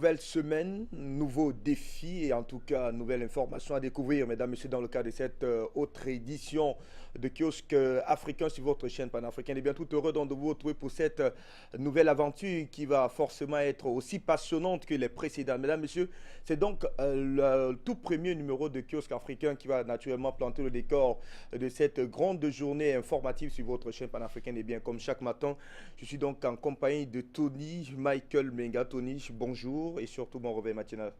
nouvelle semaine, nouveaux défis et en tout cas nouvelles informations à découvrir, mesdames, messieurs, dans le cadre de cette autre édition de Kiosque africain sur votre chaîne panafricaine. Et bien tout heureux donc de vous retrouver pour cette nouvelle aventure qui va forcément être aussi passionnante que les précédentes. Mesdames, messieurs, c'est donc le tout premier numéro de Kiosque africain qui va naturellement planter le décor de cette grande journée informative sur votre chaîne panafricaine. Et bien comme chaque matin, je suis donc en compagnie de Tony Michael Menga. Tony, bonjour et surtout bon réveil matinal.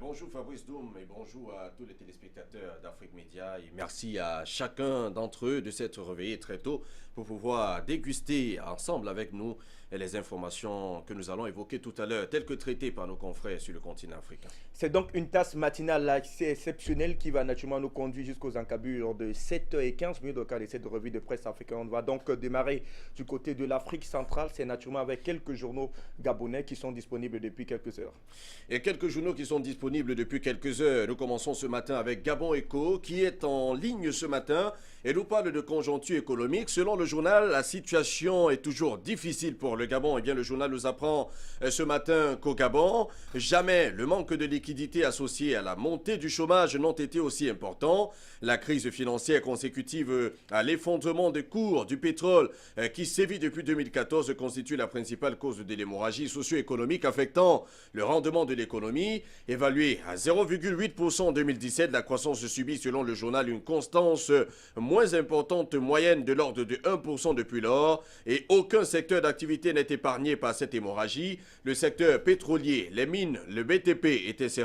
Bonjour Fabrice Doum et bonjour à tous les téléspectateurs d'Afrique Média et merci à chacun d'entre eux de s'être réveillé très tôt pour pouvoir déguster ensemble avec nous les informations que nous allons évoquer tout à l'heure, telles que traitées par nos confrères sur le continent africain. C'est donc une tasse matinale assez exceptionnelle qui va naturellement nous conduire jusqu'aux encablures de 7h15 minutes au cas de cette revue de presse africaine. On va donc démarrer du côté de l'Afrique centrale, c'est naturellement avec quelques journaux gabonais qui sont disponibles depuis quelques heures. Et quelques journaux qui sont disponibles depuis quelques heures. Nous commençons ce matin avec Gabon Echo qui est en ligne ce matin et nous parle de conjoncture économique. Selon le journal, la situation est toujours difficile pour le Gabon. Eh bien, le journal nous apprend ce matin qu'au Gabon, jamais le manque de liquidité associé à la montée du chômage n'ont été aussi importants. La crise financière consécutive à l'effondrement des cours du pétrole qui sévit depuis 2014 constitue la principale cause de l'hémorragie socio-économique affectant le rendement de l'économie. Évalué à 0,8% en 2017, la croissance subit selon le journal une constance moins importante moyenne de l'ordre de 1% depuis lors et aucun secteur d'activité n'est épargné par cette hémorragie. Le secteur pétrolier, les mines, le BTP, etc.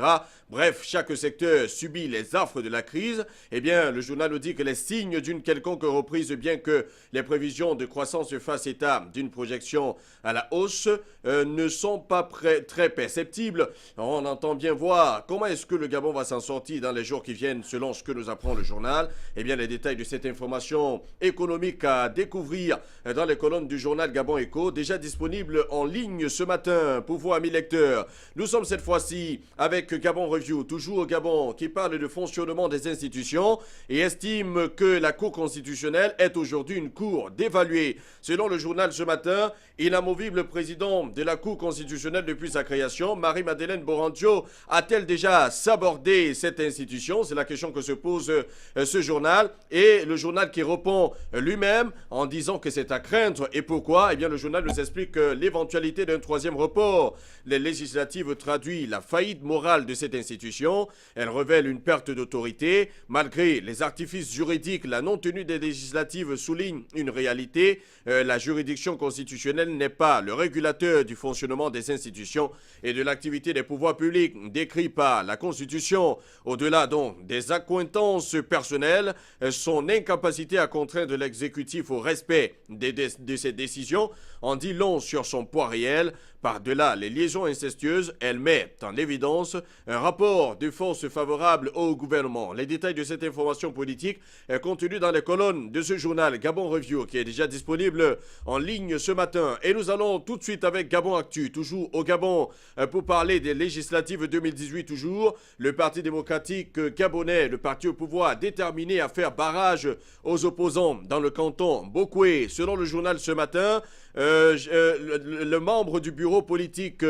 Bref, chaque secteur subit les affres de la crise. Eh bien, le journal nous dit que les signes d'une quelconque reprise, bien que les prévisions de croissance fassent état d'une projection à la hausse, ne sont pas très perceptibles. On entend bien voir comment est-ce que le Gabon va s'en sortir dans les jours qui viennent selon ce que nous apprend le journal. Eh bien, les détails de cette information économique à découvrir dans les colonnes du journal Gabon Echo, déjà disponible en ligne ce matin pour vous, amis lecteurs. Nous sommes cette fois-ci avec Gabon Review, toujours au Gabon, qui parle de fonctionnement des institutions et estime que la Cour constitutionnelle est aujourd'hui une cour dévaluée. Selon le journal ce matin, inamovible président de la Cour constitutionnelle depuis sa création, Marie-Madeleine Borandio, a-t-elle déjà sabordé cette institution? C'est la question que se pose ce journal. Et le journal qui répond lui-même en disant que c'est à craindre. Et pourquoi? Eh bien, le journal nous explique l'éventualité d'un troisième report. Les législatives traduit la faillite morale de cette institution. Elle révèle une perte d'autorité. Malgré les artifices juridiques, la non-tenue des législatives souligne une réalité. La juridiction constitutionnelle n'est pas le régulateur du fonctionnement des institutions et de l'activité des pouvoirs publics décrit par la Constitution. Au-delà donc des accointances personnelles, son incapacité à contraindre l'exécutif au respect de ses décisions en dit long sur son poids réel. Par-delà les liaisons incestueuses, elle met en évidence un rapport de force favorable au gouvernement. Les détails de cette information politique est contenu dans les colonnes de ce journal Gabon Review qui est déjà disponible en ligne ce matin. Et nous allons tout de suite avec Gabon Actu, toujours au Gabon, pour parler des législatives 2018 toujours. Le Parti démocratique gabonais, le parti au pouvoir, déterminé à faire barrage aux opposants dans le canton Bokoué. Selon le journal ce matin, le membre du bureau politique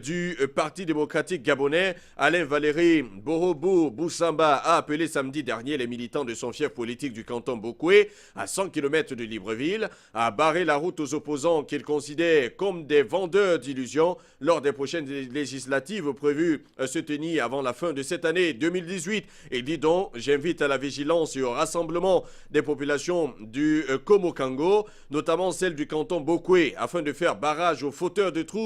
du Parti démocratique gabonais, Alain Valéry Borobo Boussamba, a appelé samedi dernier les militants de son fief politique du canton Bokoué, à 100 km de Libreville, à barrer la route aux opposants qu'il considère comme des vendeurs d'illusions lors des prochaines législatives prévues se tenir avant la fin de cette année 2018. Et dit donc, j'invite à la vigilance et au rassemblement des populations du Komokango, notamment celles du canton Bokoué, afin de faire barrage aux fauteurs de troubles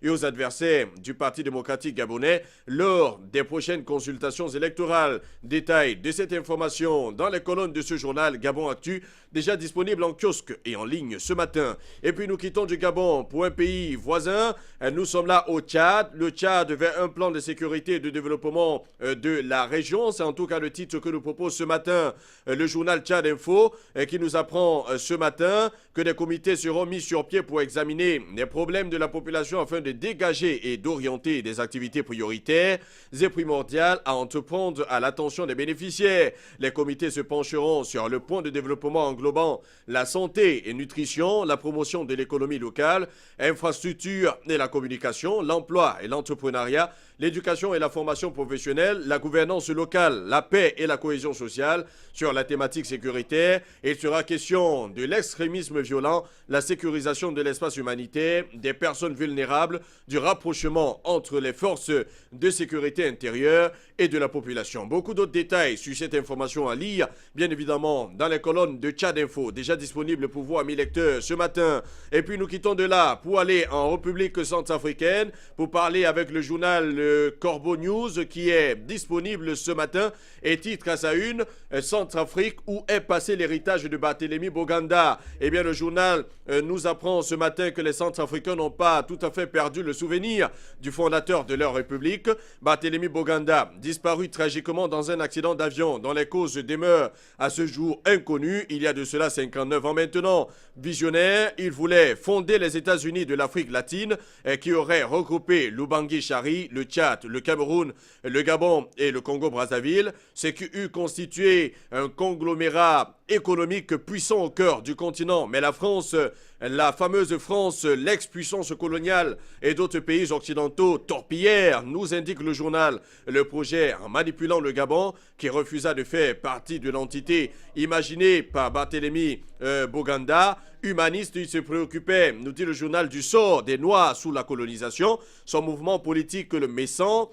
et aux adversaires du Parti démocratique gabonais lors des prochaines consultations électorales. Détail de cette information dans les colonnes de ce journal Gabon Actu, déjà disponible en kiosque et en ligne ce matin. Et puis nous quittons du Gabon pour un pays voisin. Nous sommes là au Tchad. Le Tchad vers un plan de sécurité sécurité et de développement de la région. C'est en tout cas le titre que nous propose ce matin le journal Tchad Info qui nous apprend ce matin que des comités seront mis sur pied pour examiner les problèmes de la population afin de dégager et d'orienter des activités prioritaires et primordiales à entreprendre à l'attention des bénéficiaires. Les comités se pencheront sur le point de développement englobant la santé et nutrition, la promotion de l'économie locale, infrastructure et la communication, l'emploi et l'entrepreneuriat, l'éducation et la formation professionnelle, la gouvernance locale, la paix et la cohésion sociale. Sur la thématique sécuritaire, il sera question de l'extrémisme violent, la sécurisation de l'espace humanitaire, des personnes vulnérables, du rapprochement entre les forces de sécurité intérieure et de la population. Beaucoup d'autres détails sur cette information à lire, bien évidemment, dans les colonnes de Tchad Info, déjà disponibles pour vous, amis lecteurs, ce matin. Et puis nous quittons de là pour aller en République centrafricaine, pour parler avec le journal Corbeau News, qui est disponible ce matin et titre à sa une Centrafrique, où est passé l'héritage de Barthélemy Boganda. Eh bien, le journal nous apprend ce matin que les Centrafricains n'ont pas tout à fait perdu le souvenir du fondateur de leur république, Barthélemy Boganda, disparu tragiquement dans un accident d'avion dont les causes demeurent à ce jour inconnues. Il y a de cela 59 ans maintenant. Visionnaire, il voulait fonder les États-Unis de l'Afrique latine qui auraient regroupé l'Ubangui-Chari, le Tchad, le Cameroun, le Gabon et le Congo-Brazzaville, ce qui eût constitué un conglomérat économique puissant au cœur du continent. Mais la France, la fameuse France, l'ex-puissance coloniale et d'autres pays occidentaux torpillèrent, nous indique le journal. Le projet, en manipulant le Gabon, qui refusa de faire partie de l'entité imaginée par Barthélemy Boganda, humaniste, il se préoccupait, nous dit le journal, du sort des Noirs sous la colonisation. Son mouvement politique, le MESSAN,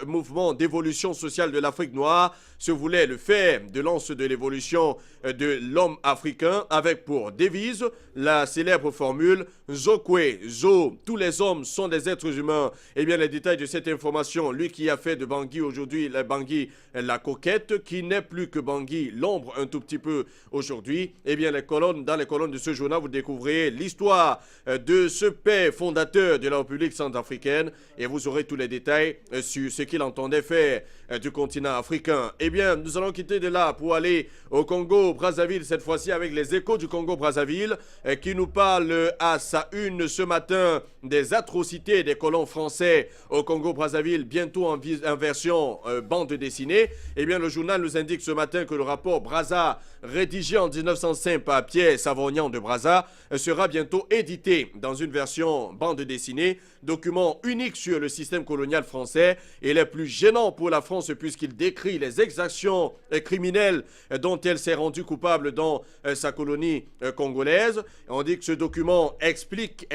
mouvement d'évolution sociale de l'Afrique noire, se voulait le fer de lance de l'évolution de l'homme africain, avec pour devise la célèbre formule Zokwe, Zo, tous les hommes sont des êtres humains. Eh bien, les détails de cette information, lui qui a fait de Bangui aujourd'hui, Bangui la coquette, qui n'est plus que Bangui l'ombre un tout petit peu aujourd'hui, eh bien, dans les colonnes de ce journal, vous découvrez l'histoire de ce père fondateur de la République centrafricaine et vous aurez tous les détails sur ce qu'il entendait faire du continent africain. Eh bien, nous allons quitter de là pour aller au Congo-Brazzaville, cette fois-ci avec les échos du Congo-Brazzaville qui nous parlent à sa une ce matin des atrocités des colons français au Congo-Brazzaville, bientôt en version bande dessinée. Eh bien, le journal nous indique ce matin que le rapport Brazza, rédigé en 1905 par Pierre Savognan de Brazza, sera bientôt édité dans une version bande dessinée, document unique sur le système colonial français et les plus gênants pour la France puisqu'il décrit les exactions criminelles dont elle s'est rendue coupable dans sa colonie congolaise. On dit que ce document explique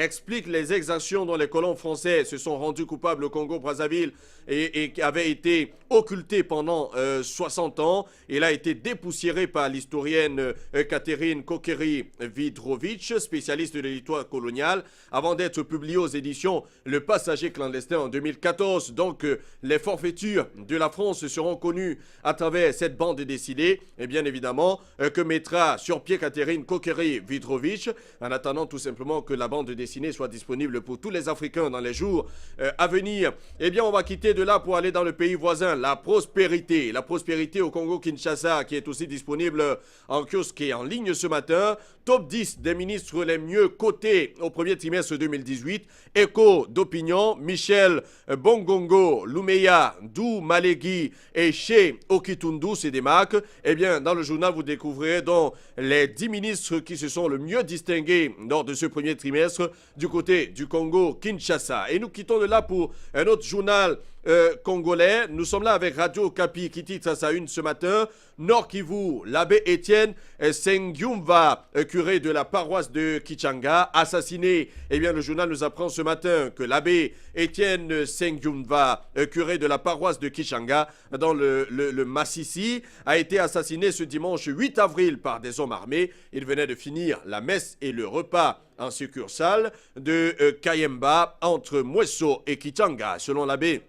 les exactions dont les colons français se sont rendus coupables au Congo-Brazzaville et qui avaient été occultées pendant 60 ans. Il a été dépoussiéré par l'historienne Catherine Kokeri-Vidrovitch, spécialiste de l'histoire coloniale, avant d'être publié aux éditions Le Passager clandestin en 2014. Donc, les forfaitures de la France seront connues à travers cette bande dessinée, et bien évidemment, que mettra sur pied Catherine Kokeri-Vidrovitch, en attendant tout simplement que la bande dessinée soit disponible pour tous les Africains dans les jours à venir. Eh bien, on va quitter de là pour aller dans le pays voisin, la prospérité. La prospérité au Congo-Kinshasa, qui est aussi disponible en kiosque et en ligne ce matin. Top 10 des ministres les mieux cotés au premier trimestre 2018. Écho d'opinion, Michel Bongongo, Lumeya, Dou Malegi et Chez Okitundu se démarquent. Eh bien, dans le journal, vous découvrirez donc les 10 ministres qui se sont le mieux distingués lors de ce premier trimestre du côté du Congo-Kinshasa. Et nous quittons de là pour un autre journal congolais. Nous sommes là avec Radio Okapi qui titre à sa une ce matin. Nord Kivu, l'abbé Étienne Sengyumva, curé de la paroisse de Kichanga, assassiné. Eh bien, le journal nous apprend ce matin que l'abbé Étienne Sengyumva, curé de la paroisse de Kichanga, dans le Massissi, a été assassiné ce dimanche 8 avril par des hommes armés. Il venait de finir la messe et le repas en succursale de Kayemba entre Mweso et Kichanga, selon l'abbé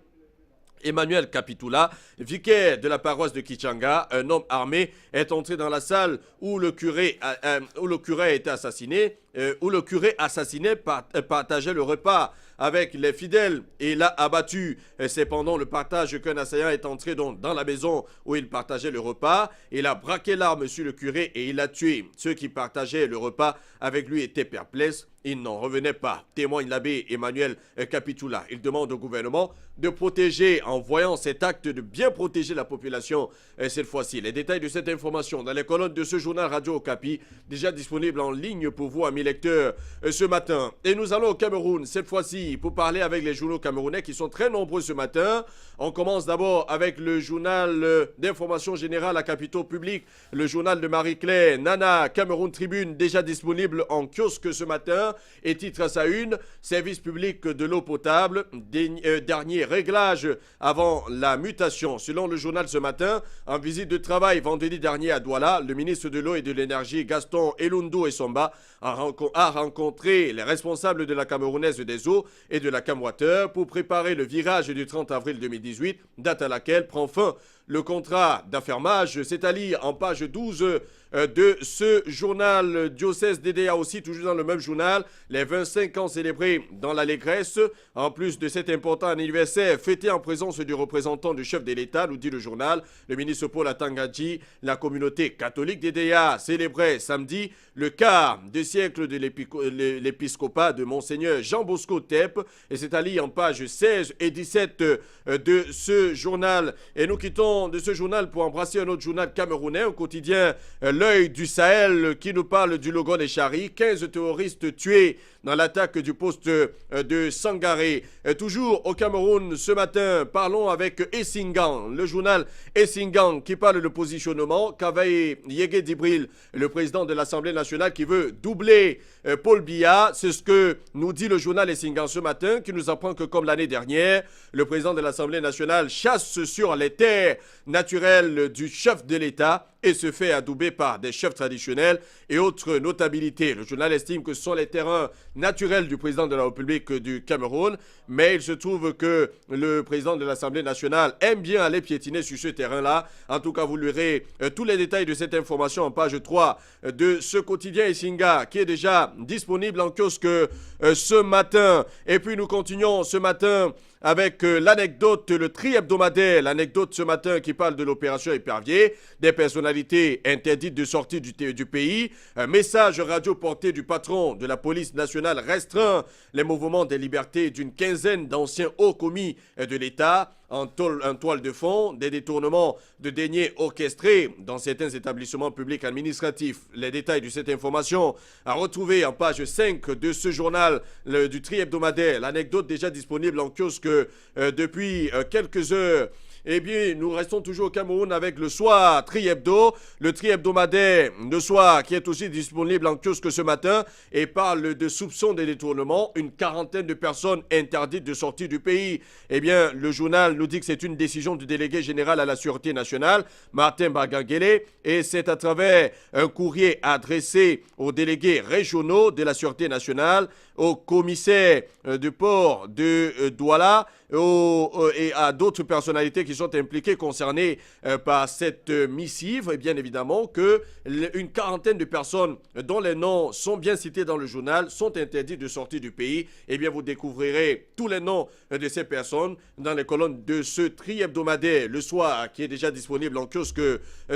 Emmanuel Capitula, vicaire de la paroisse de Kichanga. Un homme armé est entré dans la salle où le curé a été assassiné, où le curé assassiné partageait le repas avec les fidèles et l'a abattu. C'est pendant le partage qu'un assaillant est entré donc dans la maison où il partageait le repas. Il a braqué l'arme sur le curé et il l'a tué. Ceux qui partageaient le repas avec lui étaient perplexes. Il n'en revenait pas, témoigne l'abbé Emmanuel Capitula. Il demande au gouvernement de protéger, en voyant cet acte, de bien protéger la population cette fois-ci. Les détails de cette information dans les colonnes de ce journal Radio Okapi, déjà disponible en ligne pour vous, amis lecteurs, ce matin. Et nous allons au Cameroun, cette fois-ci, pour parler avec les journaux camerounais qui sont très nombreux ce matin. On commence d'abord avec le journal d'information générale à capitaux publics, le journal de Marie-Claire Nana, Cameroun Tribune, déjà disponible en kiosque ce matin. Et titre à sa une, service public de l'eau potable, dernier réglage avant la mutation. Selon le journal ce matin, en visite de travail vendredi dernier à Douala, le ministre de l'eau et de l'énergie Gaston Elundu Essomba a rencontré les responsables de la Camerounaise des eaux et de la Camwater pour préparer le virage du 30 avril 2018, date à laquelle prend fin le contrat d'affermage. C'est à lire en page 12 de ce journal. Diocèse DDA aussi, toujours dans le même journal, les 25 ans célébrés dans l'allégresse. En plus de cet important anniversaire fêté en présence du représentant du chef de l'État, nous dit le journal, le ministre Paul Atangadji, la communauté catholique DDA célébrait samedi le quart de siècle de l'épiscopat de Monseigneur Jean Bosco Tep. Et c'est à lire en page 16 et 17 de ce journal. Et nous quittons de ce journal pour embrasser un autre journal camerounais, au quotidien L'œil du Sahel, qui nous parle du Logon des Chari. 15 terroristes tués dans l'attaque du poste de Sangaré. Toujours au Cameroun ce matin, parlons avec Essingan, le journal Essingan qui parle de positionnement. Kavae Yege Dibril, le président de l'Assemblée nationale qui veut doubler Paul Biya. C'est ce que nous dit le journal Essingan ce matin, qui nous apprend que comme l'année dernière, le président de l'Assemblée nationale chasse sur les terres naturelles du chef de l'État et se fait adouber par des chefs traditionnels et autres notabilités. Le journal estime que ce sont les terrains naturels du président de la République du Cameroun, mais il se trouve que le président de l'Assemblée nationale aime bien aller piétiner sur ce terrain-là. En tout cas, vous lirez tous les détails de cette information en page 3 de ce quotidien Essinga qui est déjà disponible en kiosque ce matin. Et puis nous continuons ce matin avec l'anecdote, le tri hebdomadaire, l'anecdote ce matin qui parle de l'opération Épervier, des personnalités interdites de sortie du pays, un message radio porté du patron de la police nationale restreint les mouvements des libertés d'une quinzaine d'anciens hauts commis de l'État. En toile de fond, des détournements de deniers orchestrés dans certains établissements publics administratifs. Les détails de cette information à retrouver en page 5 de ce journal du tri hebdomadaire. L'anecdote déjà disponible en kiosque depuis quelques heures. Eh bien, nous restons toujours au Cameroun avec le Soir Tri Hebdo, le Tri hebdomadaire Le Soir qui est aussi disponible en kiosque ce matin et parle de soupçons de détournement. Une quarantaine de personnes interdites de sortie du pays. Eh bien, le journal nous dit que c'est une décision du délégué général à la Sûreté nationale, Martin Bagangele, et c'est à travers un courrier adressé aux délégués régionaux de la Sûreté nationale, au commissaire du port de Douala et à d'autres personnalités qui sont impliquées, concernées par cette missive. Et bien évidemment qu'une quarantaine de personnes dont les noms sont bien cités dans le journal sont interdites de sortir du pays. Et bien vous découvrirez tous les noms de ces personnes dans les colonnes de ce tri hebdomadaire Le Soir qui est déjà disponible en kiosque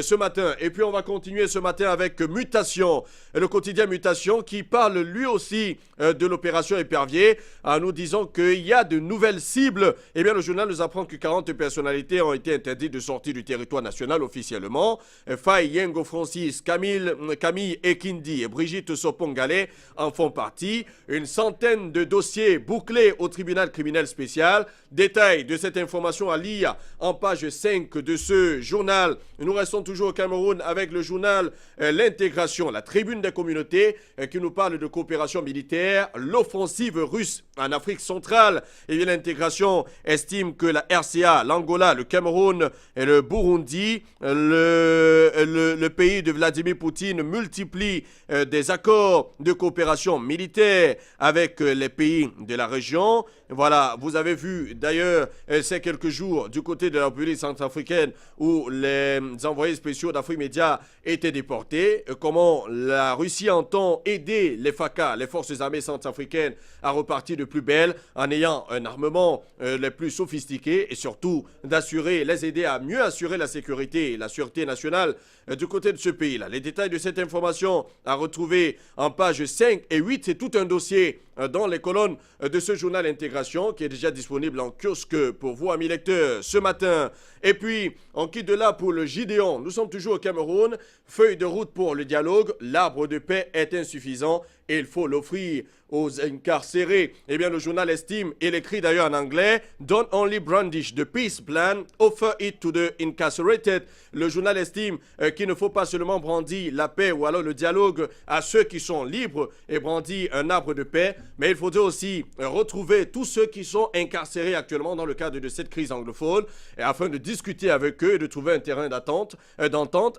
ce matin. Et puis on va continuer ce matin avec Mutation, le quotidien Mutation qui parle lui aussi de l'opération Épervier en nous disant qu'il y a de nouvelles cibles. Eh bien le journal nous apprend que 40 personnalités ont été interdites de sortir du territoire national officiellement. Faye Yengo Francis, Camille Ekindi et Brigitte Sopongale en font partie. Une centaine de dossiers bouclés au tribunal criminel spécial. Détail de cette information à lire en page 5 de ce journal. Nous restons toujours au Cameroun avec le journal L'Intégration, la tribune des communautés qui nous parle de coopération militaire, l'offensive russe en Afrique centrale. Et bien l'intégration information estime que la RCA, l'Angola, le Cameroun et le Burundi, le pays de Vladimir Poutine multiplie des accords de coopération militaire avec les pays de la région. Voilà, vous avez vu d'ailleurs ces quelques jours du côté de la République centrafricaine où les envoyés spéciaux d'Afrique Média étaient déportés, comment la Russie entend aider les FACA, les forces armées centrafricaines, à repartir de plus belle en ayant un armement les plus sophistiqués et surtout d'assurer, les aider à mieux assurer la sécurité et la sûreté nationale du côté de ce pays-là. Les détails de cette information à retrouver en pages 5 et 8, c'est tout un dossier dans les colonnes de ce journal Intégration qui est déjà disponible en kiosque pour vous, amis lecteurs, ce matin. Et puis, on quitte de là pour le Gideon. Nous sommes toujours au Cameroun. Feuille de route pour le dialogue. L'arbre de paix est insuffisant et il faut l'offrir aux incarcérés. Eh bien, le journal estime, et l'écrit d'ailleurs en anglais, Don't only brandish the peace plan, offer it to the incarcerated. Le journal estime qu'il ne faut pas seulement brandir la paix ou alors le dialogue à ceux qui sont libres et brandir un arbre de paix, mais il faudrait aussi retrouver tous ceux qui sont incarcérés actuellement dans le cadre de cette crise anglophone, et afin de discuter avec eux et de trouver un terrain d'entente,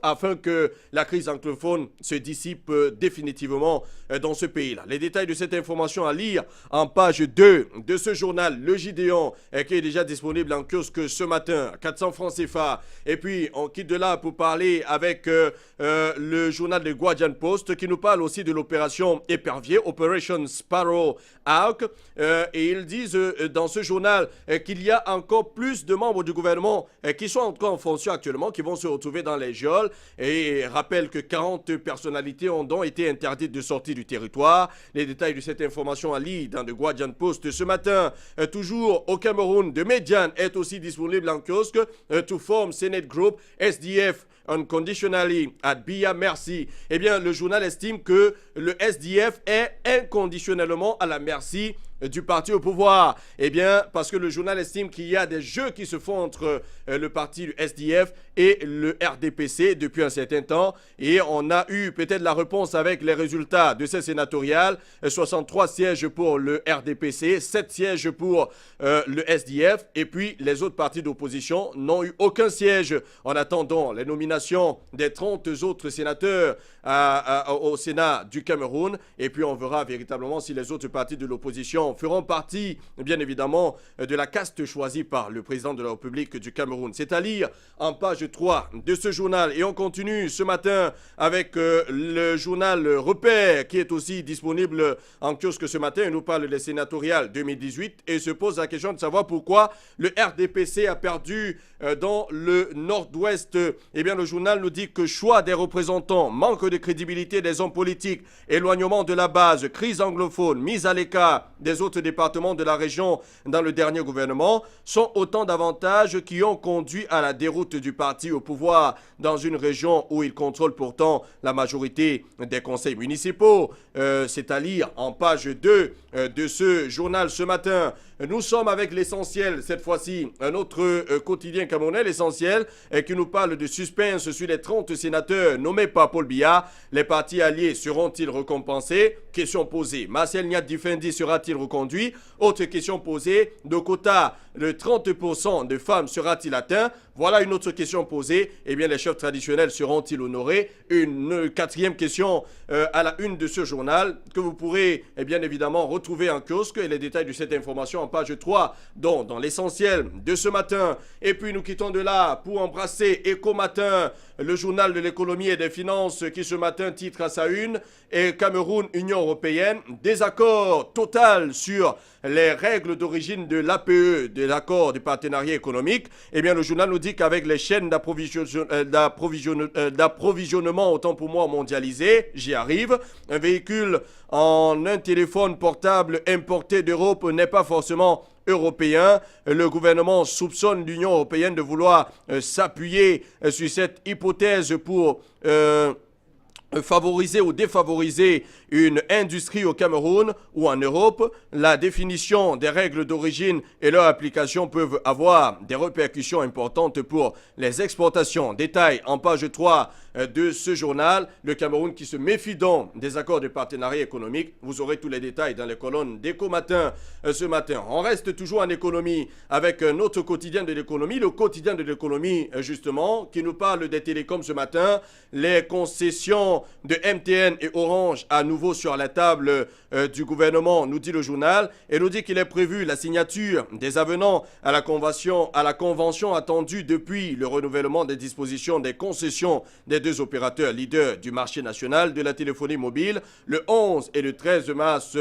afin que la crise anglophone se dissipe définitivement dans ce pays-là. Les détails de cette information à lire en page 2 de ce journal, Le Gideon, qui est déjà disponible en kiosque ce matin, 400 francs CFA. Et puis, on quitte de là pour parler avec le journal de Guardian Post qui nous parle aussi de l'opération Épervier, Operation Sparrow Hawk. Et ils disent dans ce journal qu'il y a encore plus de membres du gouvernement qui sont encore en fonction actuellement, qui vont se retrouver dans les geôles. Et rappelle que 40 personnalités ont donc été interdites de sortie du territoire. Les détails de cette information à lire dans le Guardian Post ce matin. Toujours au Cameroun, The Median est aussi disponible en kiosque. To form Senate Group, SDF unconditionally at Biya Merci. Eh bien, le journal estime que le SDF est inconditionnellement à la merci du parti au pouvoir. Eh bien, parce que le journal estime qu'il y a des jeux qui se font entre le parti du SDF et le RDPC depuis un certain temps. Et on a eu peut-être la réponse avec les résultats de ces sénatoriales. 63 sièges pour le RDPC, 7 sièges pour le SDF. Et puis, les autres partis d'opposition n'ont eu aucun siège. En attendant les nominations des 30 autres sénateurs au Sénat du Cameroun. Et puis, on verra véritablement si les autres partis de l'opposition feront partie, bien évidemment, de la caste choisie par le président de la République du Cameroun. C'est à lire en page 3 de ce journal. Et on continue ce matin avec le journal Repère qui est aussi disponible en kiosque ce matin. Il nous parle des sénatoriales 2018 et se pose la question de savoir pourquoi le RDPC a perdu dans le nord-ouest. Eh bien, le journal nous dit que choix des représentants, manque de crédibilité des hommes politiques, éloignement de la base, crise anglophone, mise à l'écart des autres départements de la région dans le dernier gouvernement sont autant d'avantages qui ont conduit à la déroute du parti au pouvoir dans une région où il contrôle pourtant la majorité des conseils municipaux. C'est à lire en page 2 de ce journal ce matin. Nous sommes avec l'essentiel, cette fois-ci, un autre quotidien camerounais, l'essentiel, qui nous parle de suspense sur les 30 sénateurs nommés par Paul Biya. Les partis alliés seront-ils récompensés? Question posée. Marcel Niat Difendi sera-t-il reconduit? Autre question posée. De quota, le 30% de femmes sera-t-il atteint? Voilà une autre question posée. Eh bien, les chefs traditionnels seront-ils honorés? Une quatrième question à la une de ce journal que vous pourrez bien évidemment retrouver en kiosque et les détails de cette information en page 3, donc dans l'essentiel de ce matin. Et puis nous quittons de là pour embrasser Éco Matin, le journal de l'économie et des finances qui ce matin titre à sa une et Cameroun, Union européenne, désaccord total sur les règles d'origine de l'APE, de l'accord de partenariat économique. Eh bien, le journal nous dit qu'avec les chaînes d'approvisionnement, autant pour moi, mondialisées, j'y arrive, un véhicule en un téléphone portable importé d'Europe n'est pas forcément européen. Le gouvernement soupçonne l'Union européenne de vouloir s'appuyer sur cette hypothèse pour favoriser ou défavoriser une industrie au Cameroun ou en Europe. La définition des règles d'origine et leur application peuvent avoir des répercussions importantes pour les exportations. Détail en page 3 de ce journal. Le Cameroun qui se méfie donc des accords de partenariat économique. Vous aurez tous les détails dans les colonnes d'Éco Matin ce matin. On reste toujours en économie avec notre quotidien de l'économie. Le quotidien de l'économie justement qui nous parle des télécoms ce matin. Les concessions de MTN et Orange à nouveau sur la table du gouvernement, nous dit le journal, et nous dit qu'il est prévu la signature des avenants à la convention attendue depuis le renouvellement des dispositions des concessions des deux opérateurs leaders du marché national de la téléphonie mobile le 11 et le 13 mars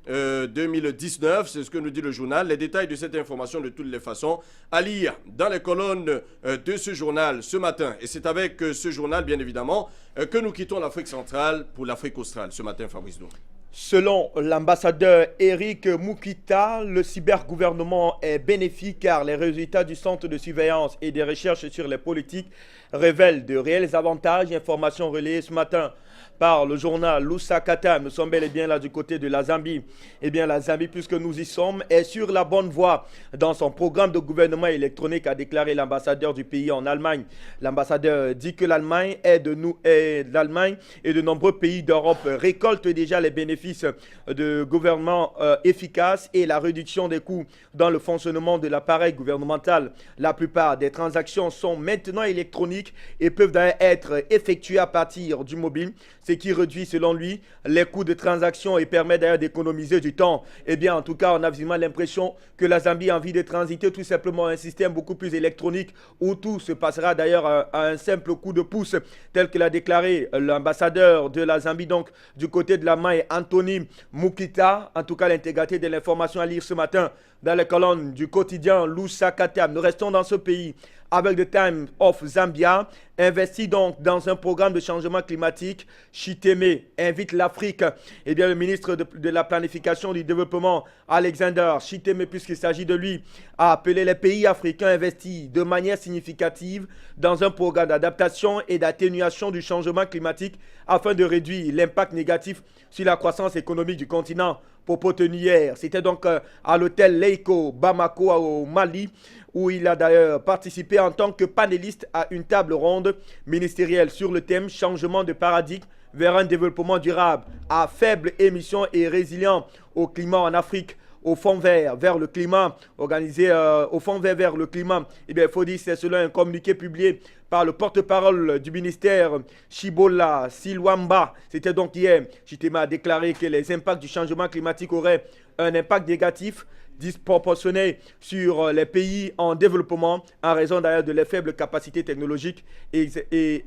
2019, c'est ce que nous dit le journal. Les détails de cette information de toutes les façons à lire dans les colonnes de ce journal ce matin. Et c'est avec ce journal, bien évidemment, que nous quittons l'Afrique centrale pour l'Afrique australe ce matin, Fabrice Dou. Selon l'ambassadeur Eric Moukita, le cybergouvernement est bénéfique car les résultats du centre de surveillance et des recherches sur les politiques révèlent de réels avantages. Information relayée ce matin par le journal Lusakata. Nous sommes bel et bien là du côté de la Zambie. Eh bien, la Zambie, puisque nous y sommes, est sur la bonne voie dans son programme de gouvernement électronique, a déclaré l'ambassadeur du pays en Allemagne. L'ambassadeur dit que l'Allemagne et de nombreux pays d'Europe récoltent déjà les bénéfices de gouvernement efficace et la réduction des coûts dans le fonctionnement de l'appareil gouvernemental. La plupart des transactions sont maintenant électroniques et peuvent d'ailleurs être effectuées à partir du mobile, ce qui réduit selon lui les coûts de transaction et permet d'ailleurs d'économiser du temps. Eh bien, en tout cas, on a visiblement l'impression que la Zambie a envie de transiter tout simplement un système beaucoup plus électronique où tout se passera d'ailleurs à un simple coup de pouce, tel que l'a déclaré l'ambassadeur de la Zambie, donc du côté de la main, Anthony Moukita. En tout cas, l'intégralité de l'information à lire ce matin dans les colonnes du quotidien Lusakata. Nous restons dans ce pays avec The Times of Zambia, investit donc dans un programme de changement climatique. Chiteme invite l'Afrique. Eh bien, le ministre de la Planification du Développement, Alexander Chiteme, puisqu'il s'agit de lui, a appelé les pays africains investis de manière significative dans un programme d'adaptation et d'atténuation du changement climatique afin de réduire l'impact négatif sur la croissance économique du continent. Propos tenu hier, c'était donc à l'hôtel Leiko Bamako au Mali, où il a d'ailleurs participé en tant que panéliste à une table ronde ministérielle sur le thème changement de paradigme vers un développement durable à faible émission et résilient au climat en Afrique. Au Fonds vert vers le climat, organisé au Fonds vert vers le climat. Eh bien, il faut dire, c'est selon un communiqué publié par le porte-parole du ministère, Shibola Silwamba. C'était donc hier. Chitema a déclaré que les impacts du changement climatique auraient un impact négatif disproportionné sur les pays en développement en raison d'ailleurs de leurs faibles capacités technologiques et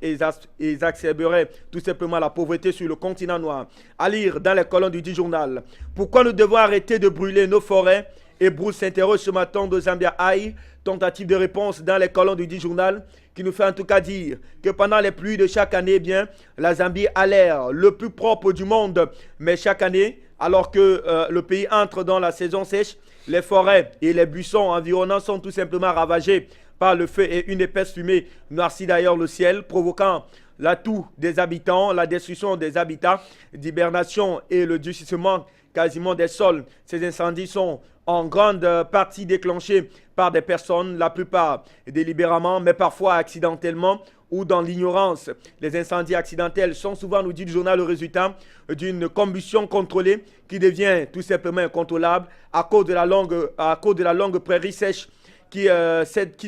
exacerberait tout simplement la pauvreté sur le continent noir. À lire dans les colonnes du journal. Pourquoi nous devons arrêter de brûler nos forêts? Et Bruce s'interroge ce matin de Zambia Aïe. Tentative de réponse dans les colonnes du journal qui nous fait en tout cas dire que pendant les pluies de chaque année, eh bien, la Zambie a l'air le plus propre du monde. Mais chaque année, alors que le pays entre dans la saison sèche, les forêts et les buissons environnants sont tout simplement ravagés par le feu et une épaisse fumée noircit d'ailleurs le ciel, provoquant l'atout des habitants, la destruction des habitats, d'hibernation et le durcissement quasiment des sols. Ces incendies sont en grande partie déclenchés par des personnes, la plupart délibérément, mais parfois accidentellement ou dans l'ignorance. Les incendies accidentels sont souvent, nous dit le journal, le résultat d'une combustion contrôlée qui devient tout simplement incontrôlable à cause de la longue prairie sèche qui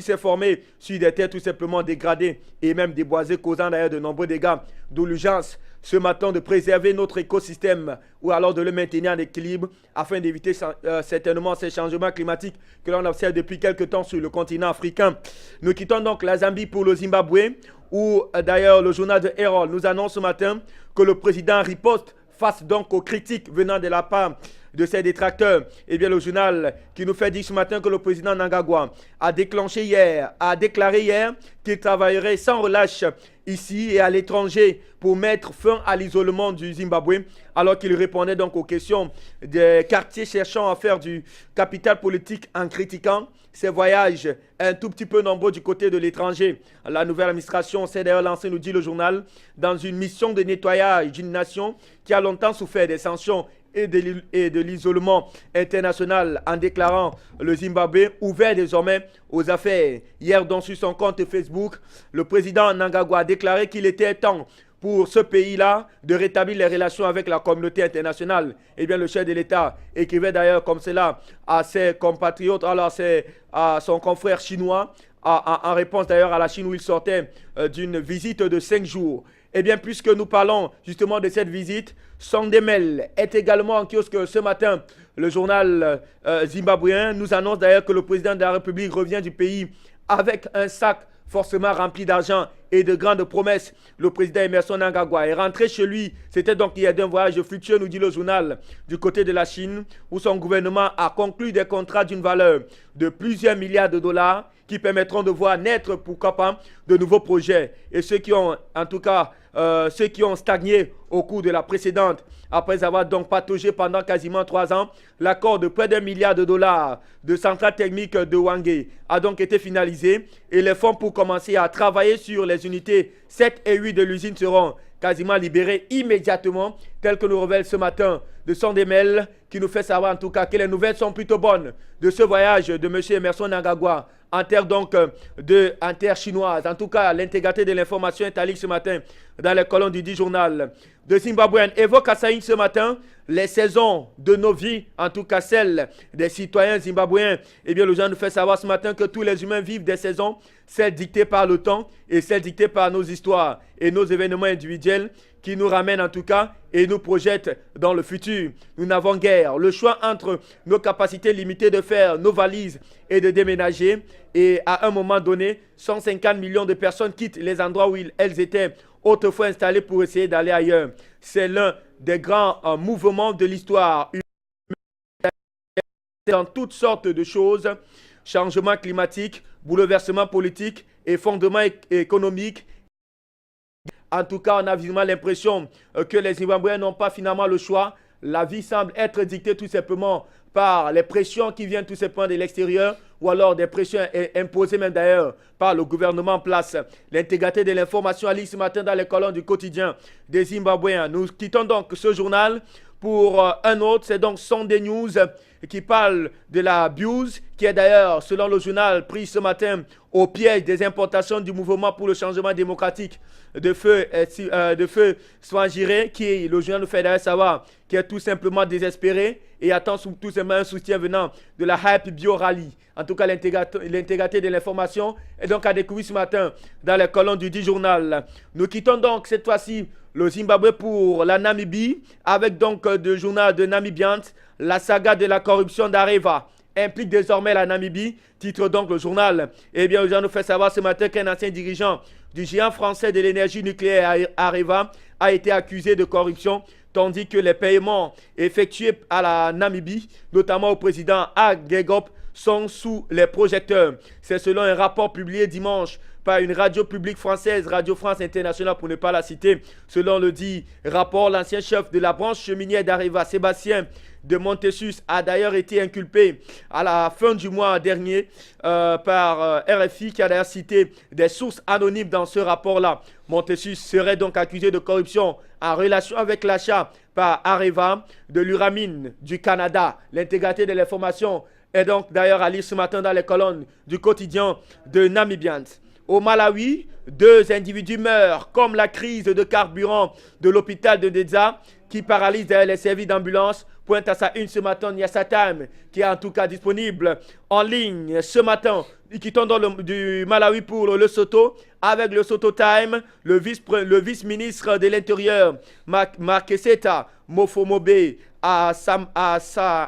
s'est formée sur des terres tout simplement dégradées et même déboisées, causant d'ailleurs de nombreux dégâts. D'où l'urgence ce matin de préserver notre écosystème ou alors de le maintenir en équilibre afin d'éviter certainement ces changements climatiques que l'on observe depuis quelques temps sur le continent africain. Nous quittons donc la Zambie pour le Zimbabwe où d'ailleurs le journal de Herald nous annonce ce matin que le président riposte face donc aux critiques venant de la part de ses détracteurs. Eh bien, le journal qui nous fait dire ce matin que le président Mnangagwa a déclaré hier qu'il travaillerait sans relâche ici et à l'étranger pour mettre fin à l'isolement du Zimbabwe, alors qu'il répondait donc aux questions des quartiers cherchant à faire du capital politique en critiquant ces voyages un tout petit peu nombreux du côté de l'étranger. La nouvelle administration s'est d'ailleurs lancée, nous dit le journal, dans une mission de nettoyage d'une nation qui a longtemps souffert des sanctions et de l'isolement international en déclarant le Zimbabwe ouvert désormais aux affaires. Hier, donc, sur son compte Facebook, le président Mnangagwa a déclaré qu'il était temps pour ce pays-là de rétablir les relations avec la communauté internationale. Eh bien, le chef de l'État écrivait d'ailleurs comme cela à ses compatriotes, alors à son confrère chinois, en réponse d'ailleurs à la Chine où il sortait d'une visite de 5 jours. Eh bien, puisque nous parlons justement de cette visite, Sandemel est également en kiosque ce matin. Le journal zimbabwéen nous annonce d'ailleurs que le président de la République revient du pays avec un sac forcément rempli d'argent et de grandes promesses. Le président Emmerson Mnangagwa est rentré chez lui. C'était donc il y a d'un voyage fructueux, nous dit le journal, du côté de la Chine, où son gouvernement a conclu des contrats d'une valeur de plusieurs milliards de dollars qui permettront de voir naître, pourquoi pas, de nouveaux projets. Et ceux qui ont, en tout cas, ceux qui ont stagné au cours de la précédente, après avoir donc pataugé pendant quasiment 3 ans, l'accord de près d'1 milliard de dollars de centrale technique de Hwange a donc été finalisé et les fonds pour commencer à travailler sur les unités 7 et 8 de l'usine seront quasiment libérés immédiatement, tel que nous révèle ce matin de Sandemel, qui nous fait savoir en tout cas que les nouvelles sont plutôt bonnes de ce voyage de M. Emmerson Mnangagwa en terre donc en terre chinoise. En tout cas, l'intégralité de l'information est à lire ce matin dans les colonnes du 10 journal de Zimbabwe. Évoque à Saïn ce matin les saisons de nos vies, en tout cas celles des citoyens zimbabwéens. Eh bien, le journal nous fait savoir ce matin que tous les humains vivent des saisons, celles dictées par le temps et celles dictées par nos histoires et nos événements individuels qui nous ramènent en tout cas et nous projettent dans le futur. Nous n'avons guère le choix entre nos capacités limitées de faire nos valises et de déménager. Et à un moment donné, 150 millions de personnes quittent les endroits où elles étaient autrefois installées pour essayer d'aller ailleurs. C'est l'un des grands mouvements de l'histoire dans toutes sortes de choses. Changement climatique, bouleversement politique et fondement économique. En tout cas, on a visuellement l'impression que les Zimbabwéens n'ont pas finalement le choix. La vie semble être dictée tout simplement par les pressions qui viennent tout simplement de l'extérieur ou alors des pressions imposées même d'ailleurs par le gouvernement en place. L'intégralité de l'information à lire ce matin dans les colonnes du quotidien des Zimbabwéens. Nous quittons donc ce journal pour un autre, c'est donc Sunday News qui parle de la BIUS, qui est d'ailleurs, selon le journal, pris ce matin au piège des importations du mouvement pour le changement démocratique de feu Swangiré, qui, le journal nous fait d'ailleurs savoir, qui est tout simplement désespéré et attend tout simplement un soutien venant de la Hype Bio Rally. En tout cas, l'intégralité de l'information est donc à découvrir ce matin dans les colonnes du 10 journal. Nous quittons donc cette fois-ci le Zimbabwe pour la Namibie, avec donc le journal de Namibians, la saga de la corruption d'Areva implique désormais la Namibie, titre donc le journal. Eh bien, le journal nous fait savoir ce matin qu'un ancien dirigeant du géant français de l'énergie nucléaire Areva a été accusé de corruption, tandis que les paiements effectués à la Namibie, notamment au président Agegop, sont sous les projecteurs. C'est selon un rapport publié dimanche par une radio publique française, Radio France Internationale pour ne pas la citer. Selon le dit rapport, l'ancien chef de la branche cheminière d'Areva, Sébastien de Montessus, a d'ailleurs été inculpé à la fin du mois dernier par RFI, qui a d'ailleurs cité des sources anonymes dans ce rapport-là. Montessus serait donc accusé de corruption en relation avec l'achat par Areva de l'uramine du Canada. L'intégralité de l'information est donc d'ailleurs à lire ce matin dans les colonnes du quotidien de Namibians. Au Malawi, 2 individus meurent, comme la crise de carburant de l'hôpital de Dedza, qui paralyse d'ailleurs les services d'ambulance. Pointe à sa une ce matin, Nyassa Time, qui est en tout cas disponible en ligne ce matin. Quittons donc du Malawi pour le Lesotho, avec le Lesotho Time, le vice-ministre de l'Intérieur, Markeseta Mofomobe,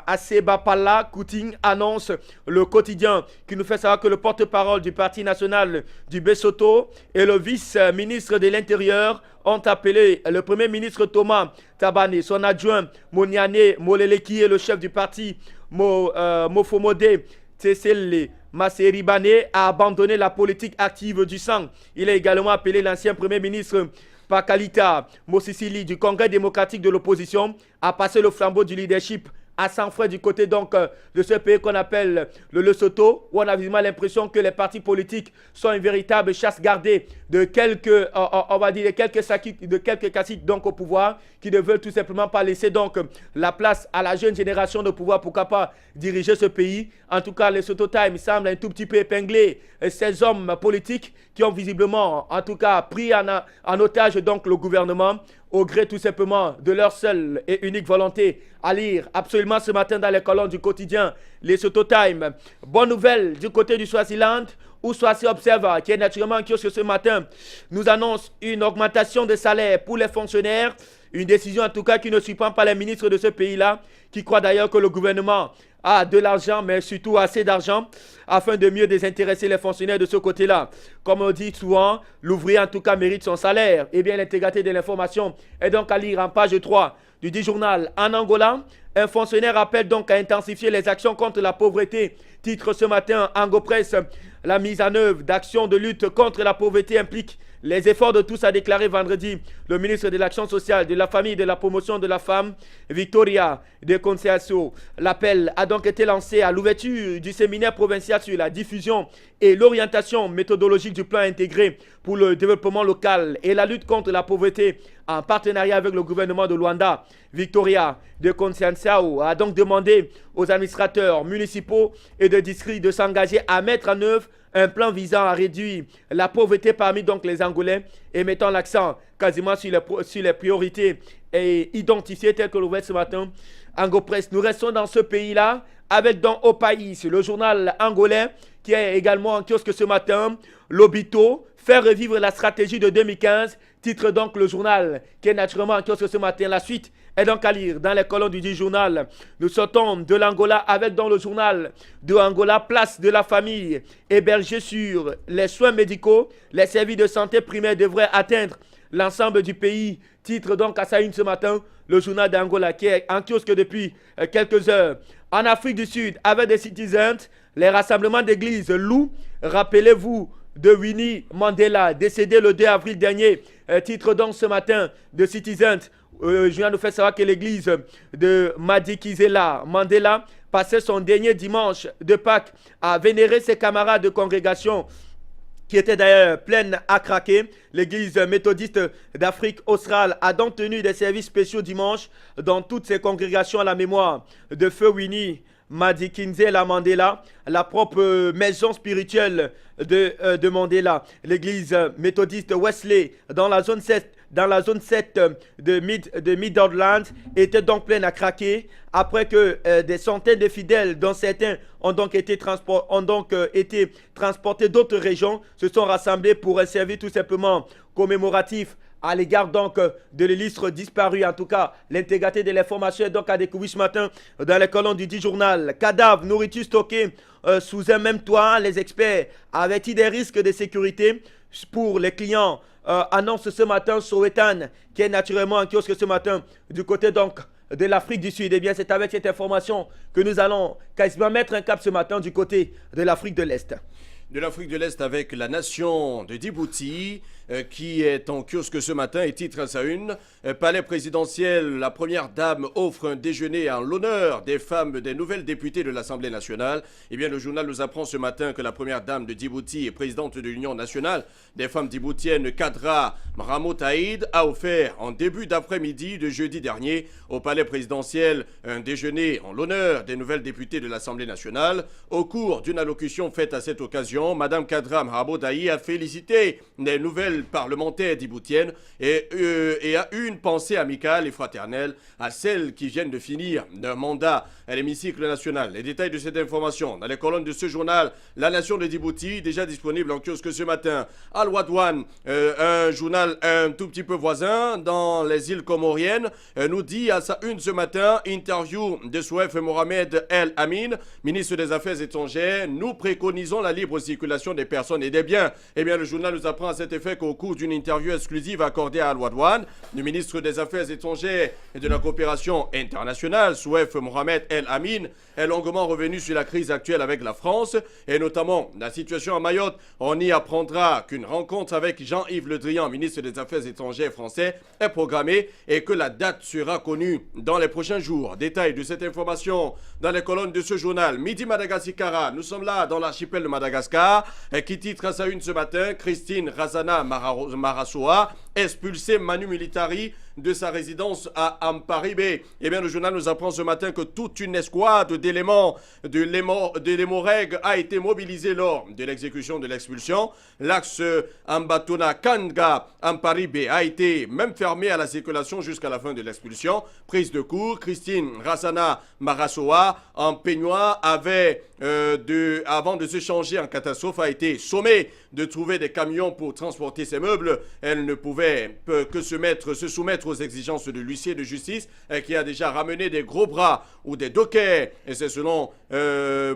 Asebapala Kouting, annonce le quotidien qui nous fait savoir que le porte-parole du Parti national du Lesotho et le vice-ministre de l'Intérieur ont appelé le premier ministre Thomas Tabane, son adjoint Moniane Molele, qui est le chef du parti Mofomode Tsesele Maseribane, à abandonner la politique active du sang. Il a également appelé l'ancien premier ministre Pakalita Mosisili du Congrès démocratique de l'opposition à passer le flambeau du leadership à sang frais du côté donc de ce pays qu'on appelle le Lesotho, où on a visiblement l'impression que les partis politiques sont une véritable chasse gardée de quelques, on va dire, de quelques caciques donc au pouvoir, qui ne veulent tout simplement pas laisser donc la place à la jeune génération de pouvoir, pourquoi pas, diriger ce pays. En tout cas, le Lesotho Time semble un tout petit peu épingler ces hommes politiques qui ont visiblement, en tout cas, pris en otage donc le gouvernement, au gré tout simplement de leur seule et unique volonté à lire absolument ce matin dans les colonnes du quotidien les Lesotho Time. Bonne nouvelle du côté du Swaziland, où Swazi Observer, qui est naturellement en kiosque ce matin, nous annonce une augmentation de salaire pour les fonctionnaires. Une décision en tout cas qui ne surprend pas les ministres de ce pays-là, qui croient d'ailleurs que le gouvernement a de l'argent, mais surtout assez d'argent, afin de mieux désintéresser les fonctionnaires de ce côté-là. Comme on dit souvent, l'ouvrier en tout cas mérite son salaire. Eh bien, l'intégralité de l'information est donc à lire en page 3 du dit journal. En Angola, un fonctionnaire appelle donc à intensifier les actions contre la pauvreté. Titre ce matin, Ango Press, la mise en œuvre d'actions de lutte contre la pauvreté implique les efforts de tous, a déclaré vendredi le ministre de l'Action sociale, de la famille et de la promotion de la femme, Victoria de Conceição. L'appel a donc été lancé à l'ouverture du séminaire provincial sur la diffusion et l'orientation méthodologique du plan intégré pour le développement local et la lutte contre la pauvreté en partenariat avec le gouvernement de Luanda. Victoria de Conceição a donc demandé aux administrateurs municipaux et de districts de s'engager à mettre en œuvre un plan visant à réduire la pauvreté parmi donc les Angolais et mettant l'accent quasiment sur les priorités et identifiées telles que l'ouvert ce matin. Ango Press, nous restons dans ce pays-là avec donc Au Pays, le journal angolais qui est également en kiosque ce matin. Lobito, faire revivre la stratégie de 2015, titre donc le journal qui est naturellement en kiosque ce matin. La suite est donc à lire dans les colonnes du dit journal. Nous sortons de l'Angola avec dans le journal de Angola, place de la famille hébergée sur les soins médicaux. Les services de santé primaire devraient atteindre l'ensemble du pays. Titre donc à sa une ce matin, le journal d'Angola qui est en kiosque depuis quelques heures. En Afrique du Sud, avec des citizens, les rassemblements d'églises louent. Rappelez-vous de Winnie Mandela, décédé le 2 avril dernier. Titre donc ce matin de Citizens. Je viens de faire savoir que l'église de Madikizela Mandela passait son dernier dimanche de Pâques à vénérer ses camarades de congrégation qui était d'ailleurs pleine à craquer. L'église méthodiste d'Afrique australe a donc tenu des services spéciaux dimanche dans toutes ses congrégations à la mémoire de feu Winnie Madikizela Mandela, la propre maison spirituelle de Mandela. L'église méthodiste Wesley dans la zone 7 de Midlands était donc pleine à craquer après que des centaines de fidèles, dont certains ont donc été transportés d'autres régions, se sont rassemblés pour un service tout simplement commémoratif à l'égard donc de l'illustre disparu. En tout cas, l'intégralité de l'information est donc à découvrir ce matin dans les colonnes du dit journal. Cadavres, nourriture stockée sous un même toit. Les experts avertis des risques de sécurité pour les clients. Annonce ce matin Sowetan, qui est naturellement en kiosque ce matin du côté donc de l'Afrique du Sud. Et bien, c'est avec cette information que nous allons quasiment mettre un cap ce matin du côté de l'Afrique de l'Est. De l'Afrique de l'Est avec la nation de Djibouti qui est en kiosque ce matin et titre à sa une. Palais présidentiel, la première dame offre un déjeuner en l'honneur des femmes des nouvelles députées de l'Assemblée nationale. Eh bien, le journal nous apprend ce matin que la première dame de Djibouti et présidente de l'Union nationale des femmes djiboutiennes, Kadra Mramoutaïd, a offert en début d'après-midi de jeudi dernier au palais présidentiel un déjeuner en l'honneur des nouvelles députées de l'Assemblée nationale. Au cours d'une allocution faite à cette occasion, Madame Kadra Mramoutaïd a félicité les nouvelles parlementaires djiboutiennes et a eu une pensée amicale et fraternelle à celles qui viennent de finir leur mandat à l'hémicycle national. Les détails de cette information dans les colonnes de ce journal, La Nation de Djibouti, déjà disponible en kiosque ce matin. Al-Wadouane, un journal un tout petit peu voisin dans les îles comoriennes, nous dit à sa une ce matin, interview de Souef Mohamed El Amin, ministre des Affaires étrangères, nous préconisons la libre circulation des personnes et des biens. Eh bien, le journal nous apprend à cet effet qu'au cours d'une interview exclusive accordée à Al-Wadouane, le ministre des Affaires étrangères et de la coopération internationale, Souef Mohamed El Amin, est longuement revenu sur la crise actuelle avec la France et notamment la situation à Mayotte. On y apprendra qu'une rencontre avec Jean-Yves Le Drian, ministre des Affaires étrangères français, est programmée et que la date sera connue dans les prochains jours. Détail de cette information dans les colonnes de ce journal. Midi Madagascar, nous sommes là dans l'archipel de Madagascar qui titre à sa une ce matin Christine Razana Marasoa, expulsée Manu Militari de sa résidence à Amparibé. Eh bien, le journal nous apprend ce matin que toute une escouade d'éléments de l'Hémorrègue a été mobilisée lors de l'exécution de l'expulsion. L'axe Ambatona Kanga Amparibé a été même fermé à la circulation jusqu'à la fin de l'expulsion. Prise de court, Christine Razana Marasoa, en peignoir, avant de se changer en catastrophe, a été sommée de trouver des camions pour transporter ses meubles. Elle ne pouvait que se soumettre aux exigences de l'huissier de justice qui a déjà ramené des gros bras ou des dockers. Et c'est selon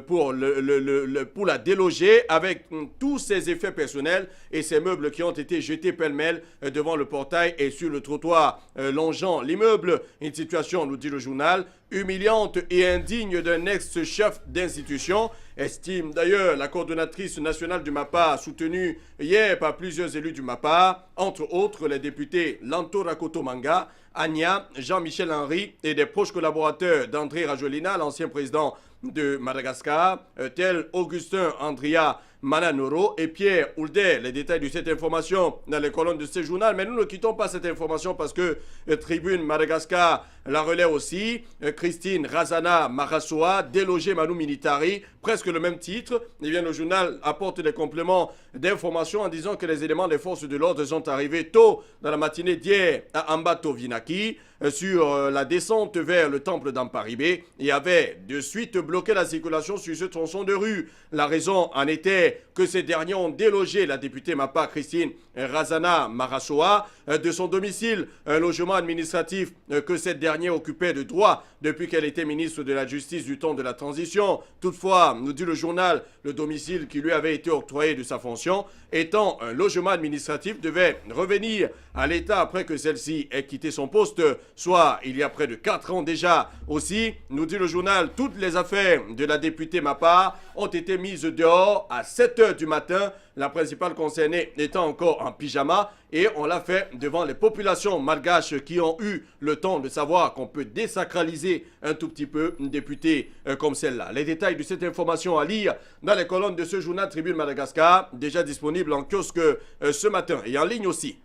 pour la déloger avec tous ses effets personnels et ses meubles qui ont été jetés pêle-mêle devant le portail et sur le trottoir longeant l'immeuble. Une situation, nous dit le journal, humiliante et indigne d'un ex-chef d'institution, estime d'ailleurs la coordonnatrice nationale du MAPA, soutenue hier par plusieurs élus du MAPA, entre autres les députés Lanto Rakoto Manga, Anya, Jean-Michel Henry et des proches collaborateurs d'André Rajolina, l'ancien président de Madagascar, tel Augustin Andria Mananoro et Pierre Ouldet. Les détails de cette information dans les colonnes de ce journal. Mais nous ne quittons pas cette information parce que Tribune Madagascar la relaie aussi. Christine Razana Marasoa, délogée Manu Militari, presque le même titre. Et bien, le journal apporte des compléments d'information en disant que les éléments des forces de l'ordre sont arrivés tôt dans la matinée d'hier à Ambato Vinaki sur la descente vers le temple d'Amparibé et avaient de suite bloqué la circulation sur ce tronçon de rue. La raison en était que ces derniers ont délogé la députée MAPA Christine Razana Marasoa de son domicile, un logement administratif que cette dernière occupait de droit depuis qu'elle était ministre de la Justice du temps de la transition. Toutefois, nous dit le journal, le domicile qui lui avait été octroyé de sa fonction, étant un logement administratif, devait revenir à l'État après que celle-ci ait quitté son poste, soit il y a près de 4 ans déjà. Aussi, nous dit le journal, toutes les affaires de la députée MAPA ont été mises dehors à 7 h du matin, la principale concernée étant encore en pyjama, et on l'a fait devant les populations malgaches qui ont eu le temps de savoir qu'on peut désacraliser un tout petit peu une députée comme celle-là. Les détails de cette information à lire dans les colonnes de ce journal Tribune Madagascar, déjà disponible en kiosque ce matin et en ligne aussi.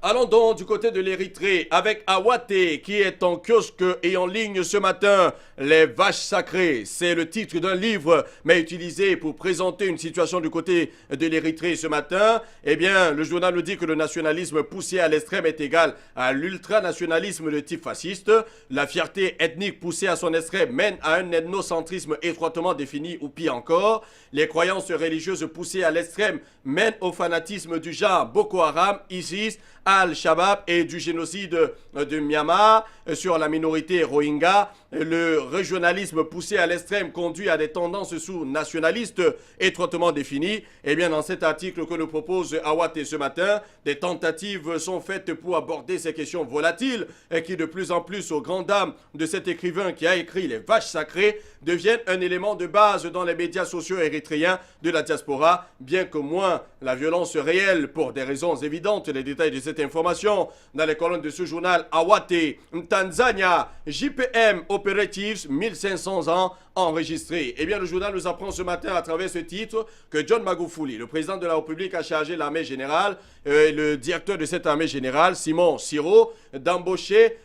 Allons donc du côté de l'Érythrée avec Awate qui est en kiosque et en ligne ce matin. Les vaches sacrées, c'est le titre d'un livre mais utilisé pour présenter une situation du côté de l'Érythrée ce matin. Eh bien, le journal nous dit que le nationalisme poussé à l'extrême est égal à l'ultranationalisme de type fasciste. La fierté ethnique poussée à son extrême mène à un ethnocentrisme étroitement défini ou pire encore. Les croyances religieuses poussées à l'extrême mènent au fanatisme du genre Boko Haram, ISIS, Al-Shabaab et du génocide de Myanmar sur la minorité Rohingya. Le régionalisme poussé à l'extrême conduit à des tendances sous-nationalistes étroitement définies. Et bien, dans cet article que nous propose Awate ce matin, des tentatives sont faites pour aborder ces questions volatiles et qui, de plus en plus, aux grandes dames de cet écrivain qui a écrit Les Vaches Sacrées, deviennent un élément de base dans les médias sociaux érythréens de la diaspora, bien que moins la violence réelle pour des raisons évidentes. Les détails de cette information dans les colonnes de ce journal. Awate, Tanzania, JPM Operatives, 1500 ans enregistrés. Eh bien, le journal nous apprend ce matin à travers ce titre que John Magufuli, le président de la République, a chargé l'armée générale et le directeur de cette armée générale, Simon Siro, d'embaucher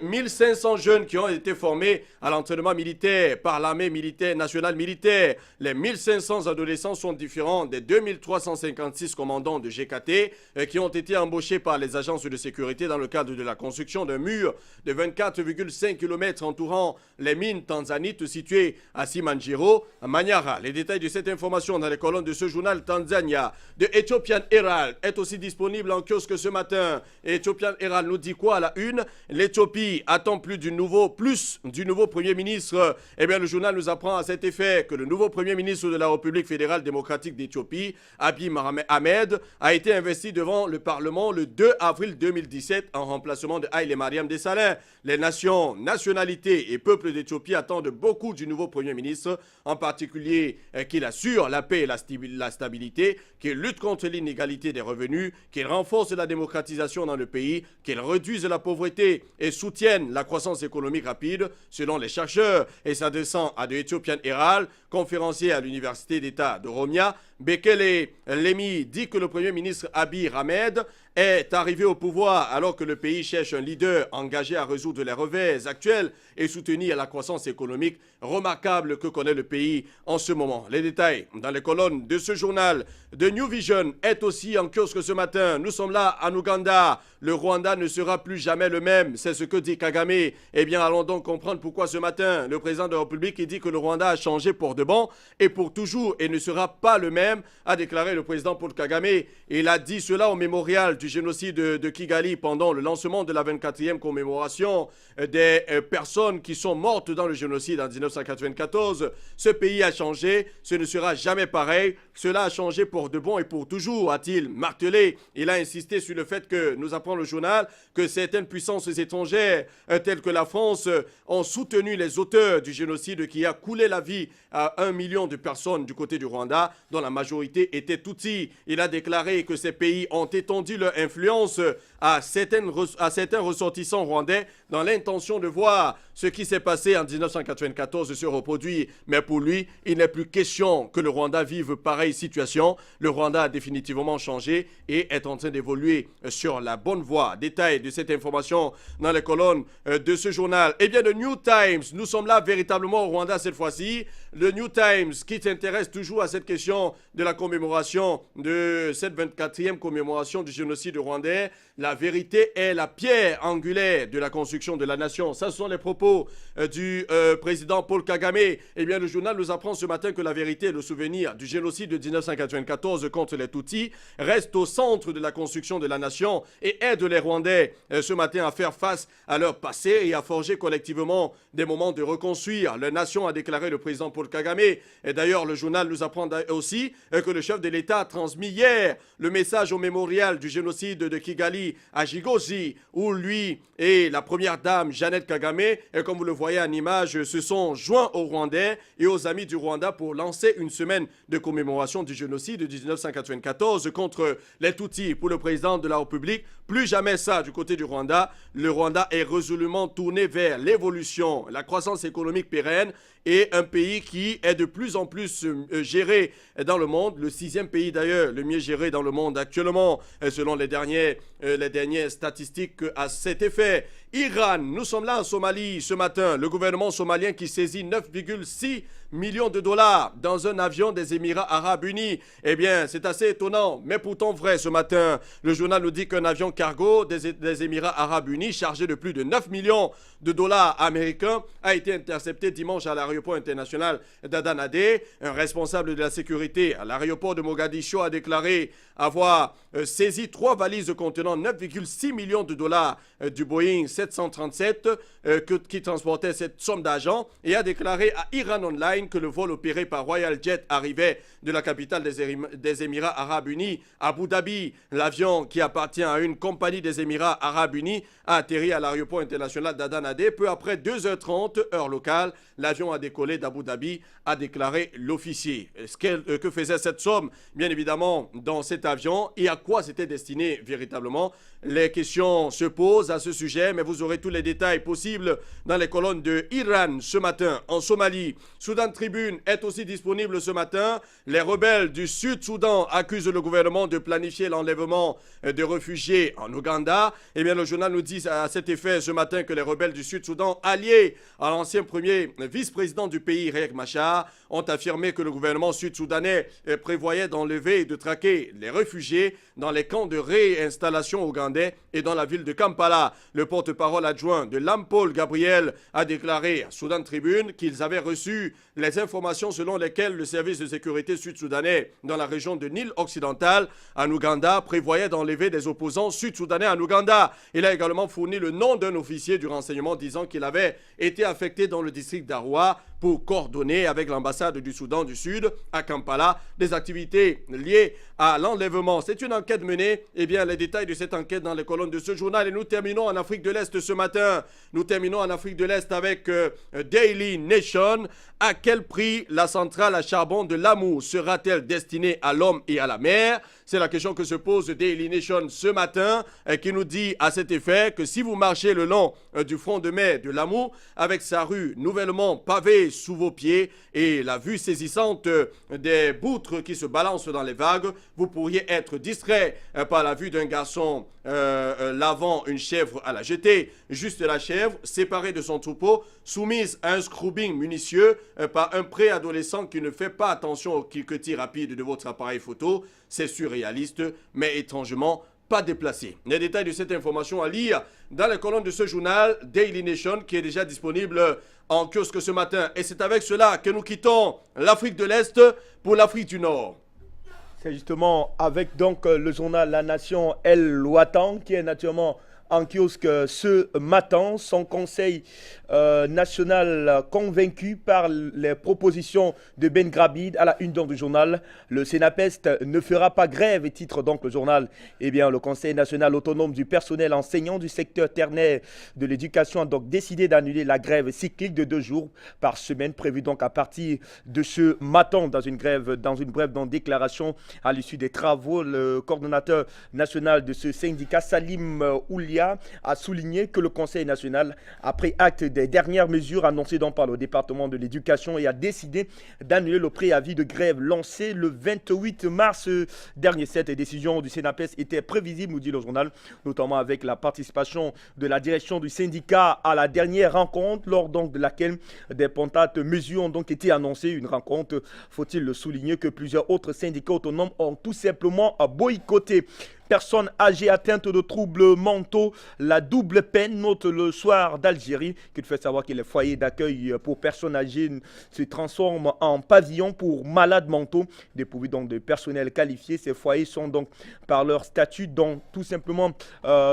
1500 jeunes qui ont été formés à l'entraînement militaire par l'armée militaire nationale militaire. Les 1500 adolescents sont différents des 2356 commandants de GKT qui ont été embauchés par les agences de sécurité dans le cadre de la construction d'un mur de 24,5 km entourant les mines tanzanites situées situé à Simanjiro, à Manyara. Les détails de cette information dans les colonnes de ce journal Tanzania. De Ethiopian Herald est aussi disponible en kiosque ce matin. Et Ethiopian Herald nous dit quoi à la une? L'Éthiopie attend plus du nouveau Premier ministre. Eh bien, le journal nous apprend à cet effet que le nouveau Premier ministre de la République fédérale démocratique d'Éthiopie, Abiy Ahmed, a été investi devant le Parlement le 2 avril 2017 en remplacement de Haïlé Mariam Desalegn. Les nations, nationalités et peuples d'Éthiopie attendent beaucoup du nouveau Premier ministre, en particulier qu'il assure la paix et la stabilité, qu'il lutte contre l'inégalité des revenus, qu'il renforce la démocratisation dans le pays, qu'il réduise la pauvreté et soutienne la croissance économique rapide, selon les chercheurs. Et ça descend à de Ethiopian Herald, conférencier à l'Université d'État de Oromia. Bekele Lemi dit que le Premier ministre Abiy Ahmed est arrivé au pouvoir alors que le pays cherche un leader engagé à résoudre les revers actuels et soutenir la croissance économique remarquable que connaît le pays en ce moment. Les détails dans les colonnes de ce journal. The New Vision est aussi en kiosque ce matin. Nous sommes là en Ouganda. Le Rwanda ne sera plus jamais le même. C'est ce que dit Kagame. Eh bien, allons donc comprendre pourquoi ce matin, le président de la République dit que le Rwanda a changé pour de bon et pour toujours et ne sera pas le même, a déclaré le président Paul Kagame. Il a dit cela au mémorial du génocide de Kigali pendant le lancement de la 24e commémoration des personnes qui sont mortes dans le génocide en 1994. Ce pays a changé, ce ne sera jamais pareil. Cela a changé pour de bon et pour toujours, a-t-il martelé. Il a insisté sur le fait que, nous apprend le journal, que certaines puissances étrangères, telles que la France, ont soutenu les auteurs du génocide qui a coulé la vie à 1 million de personnes du côté du Rwanda, dont la majorité était Tutsi. Il a déclaré que ces pays ont étendu leur influence à certains ressortissants rwandais dans l'intention de voir ce qui s'est passé en 1994 se reproduire. Mais pour lui, il n'est plus question que le Rwanda vive pareille situation. Le Rwanda a définitivement changé et est en train d'évoluer sur la bonne voie. Détail de cette information dans les colonnes de ce journal. Eh bien, le New Times, nous sommes là véritablement au Rwanda cette fois-ci. Le New Times qui s'intéresse toujours à cette question de la commémoration de cette 24e commémoration du génocide rwandais. La vérité est la pierre angulaire de la construction de la nation. Ça, ce sont les propos du président Paul Kagame. Eh bien, le journal nous apprend ce matin que la vérité et le souvenir du génocide de 1994 contre les Tutsis restent au centre de la construction de la nation et aident les Rwandais ce matin à faire face à leur passé et à forger collectivement des moments de reconstruire. La nation, a déclaré le président Paul Kagame. Et d'ailleurs, le journal nous apprend aussi que le chef de l'État a transmis hier le message au mémorial du génocide de Kigali à Gigozi, où lui et la première dame Jeannette Kagame, et comme vous le voyez en image, se sont joints aux Rwandais et aux amis du Rwanda pour lancer une semaine de commémoration du génocide de 1994 contre les Tutsis. Pour le président de la République, plus jamais ça du côté du Rwanda. Le Rwanda est résolument tourné vers l'évolution, la croissance économique pérenne et un pays qui est de plus en plus géré dans le monde. Le 6e pays d'ailleurs, le mieux géré dans le monde actuellement, selon les dernières statistiques à cet effet. Iran, nous sommes là en Somalie ce matin. Le gouvernement somalien qui saisit 9,6 millions de dollars dans un avion des Émirats Arabes Unis. Eh bien, c'est assez étonnant, mais pourtant vrai ce matin. Le journal nous dit qu'un avion cargo des Émirats Arabes Unis chargé de plus de 9 millions de dollars américains a été intercepté dimanche à l'aéroport international d'Adanade. Un responsable de la sécurité à l'aéroport de Mogadiscio a déclaré avoir saisi 3 valises contenant 9,6 millions de dollars du Boeing 737 qui transportait cette somme d'argent et a déclaré à Iran Online que le vol opéré par Royal Jet arrivait de la capitale des Émirats Arabes Unis, Abu Dhabi. L'avion qui appartient à une compagnie des Émirats Arabes Unis a atterri à l'aéroport international d'Adanade. Peu après 2h30, heure locale, l'avion a décollé d'Abu Dhabi, a déclaré l'officier. Que faisait cette somme, bien évidemment, dans cet avion et à quoi c'était destiné véritablement? Les questions se posent à ce sujet, mais vous aurez tous les détails possibles dans les colonnes de Iran ce matin. En Somalie, Soudan Soudan Tribune est aussi disponible ce matin. Les rebelles du Sud-Soudan accusent le gouvernement de planifier l'enlèvement de réfugiés en Ouganda. Eh bien, le journal nous dit à cet effet ce matin que les rebelles du Sud-Soudan, alliés à l'ancien premier vice-président du pays, Riek Machar, ont affirmé que le gouvernement sud-soudanais prévoyait d'enlever et de traquer les réfugiés dans les camps de réinstallation ougandais et dans la ville de Kampala. Le porte-parole adjoint de l'AMPOL, Gabriel, a déclaré à Soudan Tribune qu'ils avaient reçu les informations selon lesquelles le service de sécurité sud-soudanais dans la région de Nil occidental en Ouganda prévoyait d'enlever des opposants sud-soudanais en Ouganda. Il a également fourni le nom d'un officier du renseignement disant qu'il avait été affecté dans le district d'Arua pour coordonner avec l'ambassade du Soudan du Sud à Kampala des activités liées à l'enlèvement. C'est une enquête menée. Eh bien, les détails de cette enquête dans les colonnes de ce journal. Et nous terminons en Afrique de l'Est ce matin. Nous terminons en Afrique de l'Est avec Daily Nation. À quel prix la centrale à charbon de Lamu sera-t-elle destinée à l'homme et à la mer? C'est la question que se pose Daily Nation ce matin, qui nous dit à cet effet que si vous marchez le long du front de mer de Lamu, avec sa rue nouvellement pavée sous vos pieds et la vue saisissante des poutres qui se balancent dans les vagues, vous pourriez être distrait par la vue d'un garçon lavant une chèvre à la jetée. Juste la chèvre, séparée de son troupeau, soumise à un scrubbing minutieux par un préadolescent qui ne fait pas attention aux cliquetis rapides de votre appareil photo. C'est surréaliste, mais étrangement pas déplacé. Les détails de cette information à lire dans les colonnes de ce journal Daily Nation qui est déjà disponible en kiosque ce matin. Et c'est avec cela que nous quittons l'Afrique de l'Est pour l'Afrique du Nord. C'est justement avec donc le journal La Nation El Ouattan qui est naturellement en kiosque ce matin. Son conseil national convaincu par les propositions de Ben Grabid à la une du journal. Le Sénapest ne fera pas grève, titre donc le journal. Eh bien, le Conseil national autonome du personnel enseignant du secteur ternaire de l'éducation a donc décidé d'annuler la grève cyclique de 2 jours par semaine, prévue donc à partir de ce matin dans une brève déclaration à l'issue des travaux. Le coordonnateur national de ce syndicat, Salim Oulia, a souligné que le Conseil national a pris acte des dernières mesures annoncées donc par le département de l'éducation et a décidé d'annuler le préavis de grève lancé le 28 mars dernier. Cette décision du Sénapes était prévisible, nous dit le journal, notamment avec la participation de la direction du syndicat à la dernière rencontre, lors donc de laquelle des pentates mesures ont donc été annoncées. Une rencontre, faut-il le souligner, que plusieurs autres syndicats autonomes ont tout simplement boycotté. Personnes âgées atteintes de troubles mentaux, la double peine, note le soir d'Algérie, qu'il fait savoir que les foyers d'accueil pour personnes âgées se transforment en pavillons pour malades mentaux, dépourvus donc de personnel qualifié. Ces foyers sont donc, par leur statut, donc tout simplement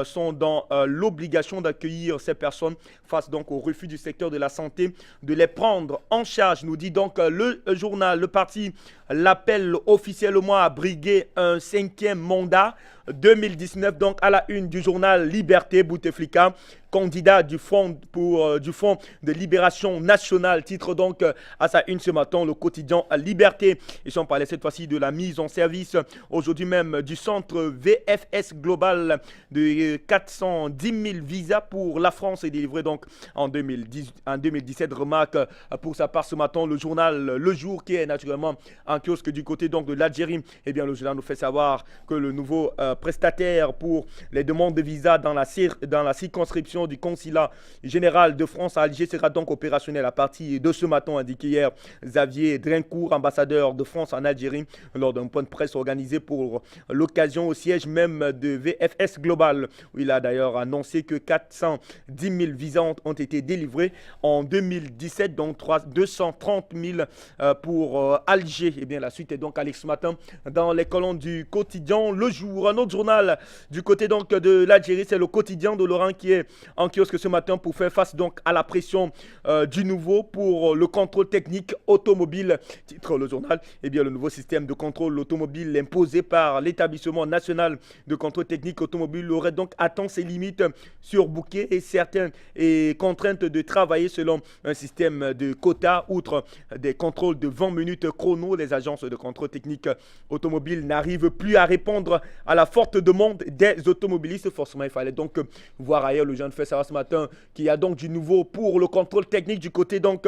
sont dans l'obligation d'accueillir ces personnes face donc au refus du secteur de la santé de les prendre en charge. Nous dit donc le journal, le parti l'appelle officiellement à briguer un 5e mandat 2019, donc à la une du journal Liberté. Bouteflika, candidat du Front de Libération Nationale, titre donc à sa une ce matin le quotidien Liberté. Ils sont parlé cette fois-ci de la mise en service aujourd'hui même du centre VFS Global de 410 000 visas pour la France et délivré donc en 2017. Remarque pour sa part ce matin le journal Le Jour qui est naturellement en kiosque du côté donc de l'Algérie. Eh bien, le journal nous fait savoir que le nouveau prestataire pour les demandes de visa dans la circonscription du consulat général de France à Alger sera donc opérationnel à partir de ce matin, indiqué hier Xavier Drincourt, ambassadeur de France en Algérie, lors d'un point de presse organisé pour l'occasion au siège même de VFS Global, où il a d'ailleurs annoncé que 410 000 visas ont été délivrés en 2017, donc 230 000 pour Alger. Et bien, la suite est donc à ce matin dans les colonnes du quotidien Le Jour. Un autre journal du côté donc de l'Algérie, c'est le quotidien de Laurent qui est en kiosque ce matin pour faire face donc à la pression du nouveau pour le contrôle technique automobile, titre le journal. Eh bien, le nouveau système de contrôle automobile imposé par l'établissement national de contrôle technique automobile aurait donc atteint ses limites surbookées et certaines contraintes de travailler selon un système de quotas. Outre des contrôles de 20 minutes chrono, les agences de contrôle technique automobile n'arrivent plus à répondre à la forte demande des automobilistes. Forcément, il fallait donc voir ailleurs. Le jeune fait fait savoir ce matin qu'il y a donc du nouveau pour le contrôle technique du côté donc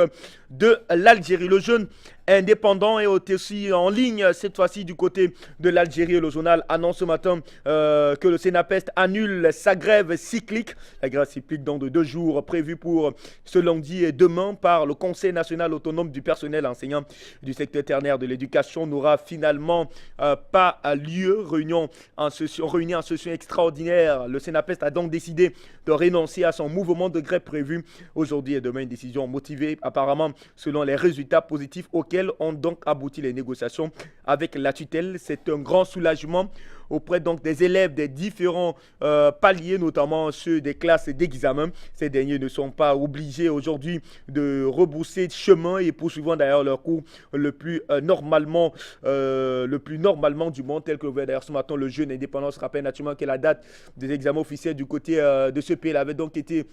de l'Algérie. Le jeune indépendant est aussi en ligne cette fois-ci du côté de l'Algérie. Le journal annonce ce matin que le Sénapest annule sa grève cyclique. La grève cyclique donc de 2 jours prévue pour ce lundi et demain par le Conseil national autonome du personnel enseignant du secteur tertiaire de l'éducation n'aura finalement pas lieu. Réunie en session extraordinaire, le Sénapest a donc décidé de renoncer à son mouvement de grève prévu aujourd'hui et demain. Une décision motivée apparemment selon les résultats positifs auxquels ont donc abouti les négociations avec la tutelle. C'est un grand soulagement auprès donc des élèves des différents paliers, notamment ceux des classes d'examen. Ces derniers ne sont pas obligés aujourd'hui de rebrousser chemin et poursuivant d'ailleurs leur cours le plus normalement du monde, tel que le voit d'ailleurs ce matin le jeune indépendant. Se rappelle naturellement que la date des examens officiels du côté de ce pays avait donc été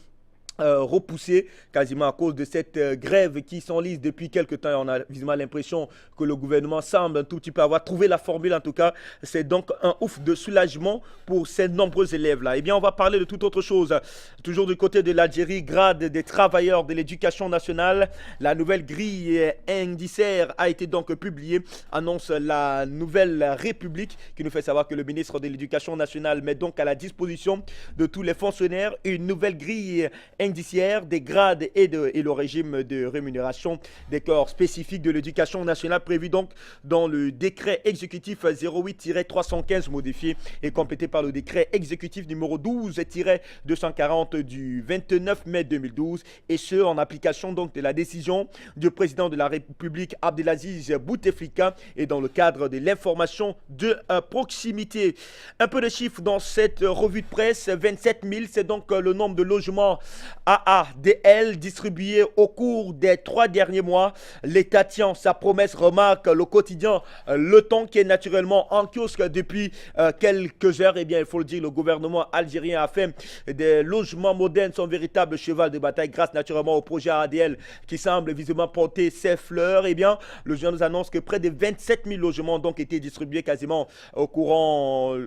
repoussé quasiment à cause de cette grève qui s'enlise depuis quelques temps. On a visiblement l'impression que le gouvernement semble un tout petit peu avoir trouvé la formule. En tout cas, c'est donc un ouf de soulagement pour ces nombreux élèves-là. Eh bien, on va parler de toute autre chose. Toujours du côté de l'Algérie, grade des travailleurs de l'éducation nationale. La nouvelle grille indiciaire a été donc publiée, annonce la Nouvelle République, qui nous fait savoir que le ministre de l'Éducation nationale met donc à la disposition de tous les fonctionnaires une nouvelle grille indiciaire des grades et le régime de rémunération des corps spécifiques de l'éducation nationale prévu donc dans le décret exécutif 08-315 modifié et complété par le décret exécutif numéro 12-240 du 29 mai 2012 et ce en application donc de la décision du président de la République Abdelaziz Bouteflika et dans le cadre de l'information de proximité. Un peu de chiffres dans cette revue de presse. 27 000, c'est donc le nombre de logements AADL distribués au cours des 3 derniers mois. L'État tient sa promesse, remarque le quotidien Le Temps qui est naturellement en kiosque depuis quelques heures. Eh bien, il faut le dire, le gouvernement algérien a fait des logements modernes son véritable cheval de bataille grâce naturellement au projet AADL qui semble visiblement porter ses fleurs. Eh bien, le journal nous annonce que près de 27 000 logements ont donc été distribués quasiment au cours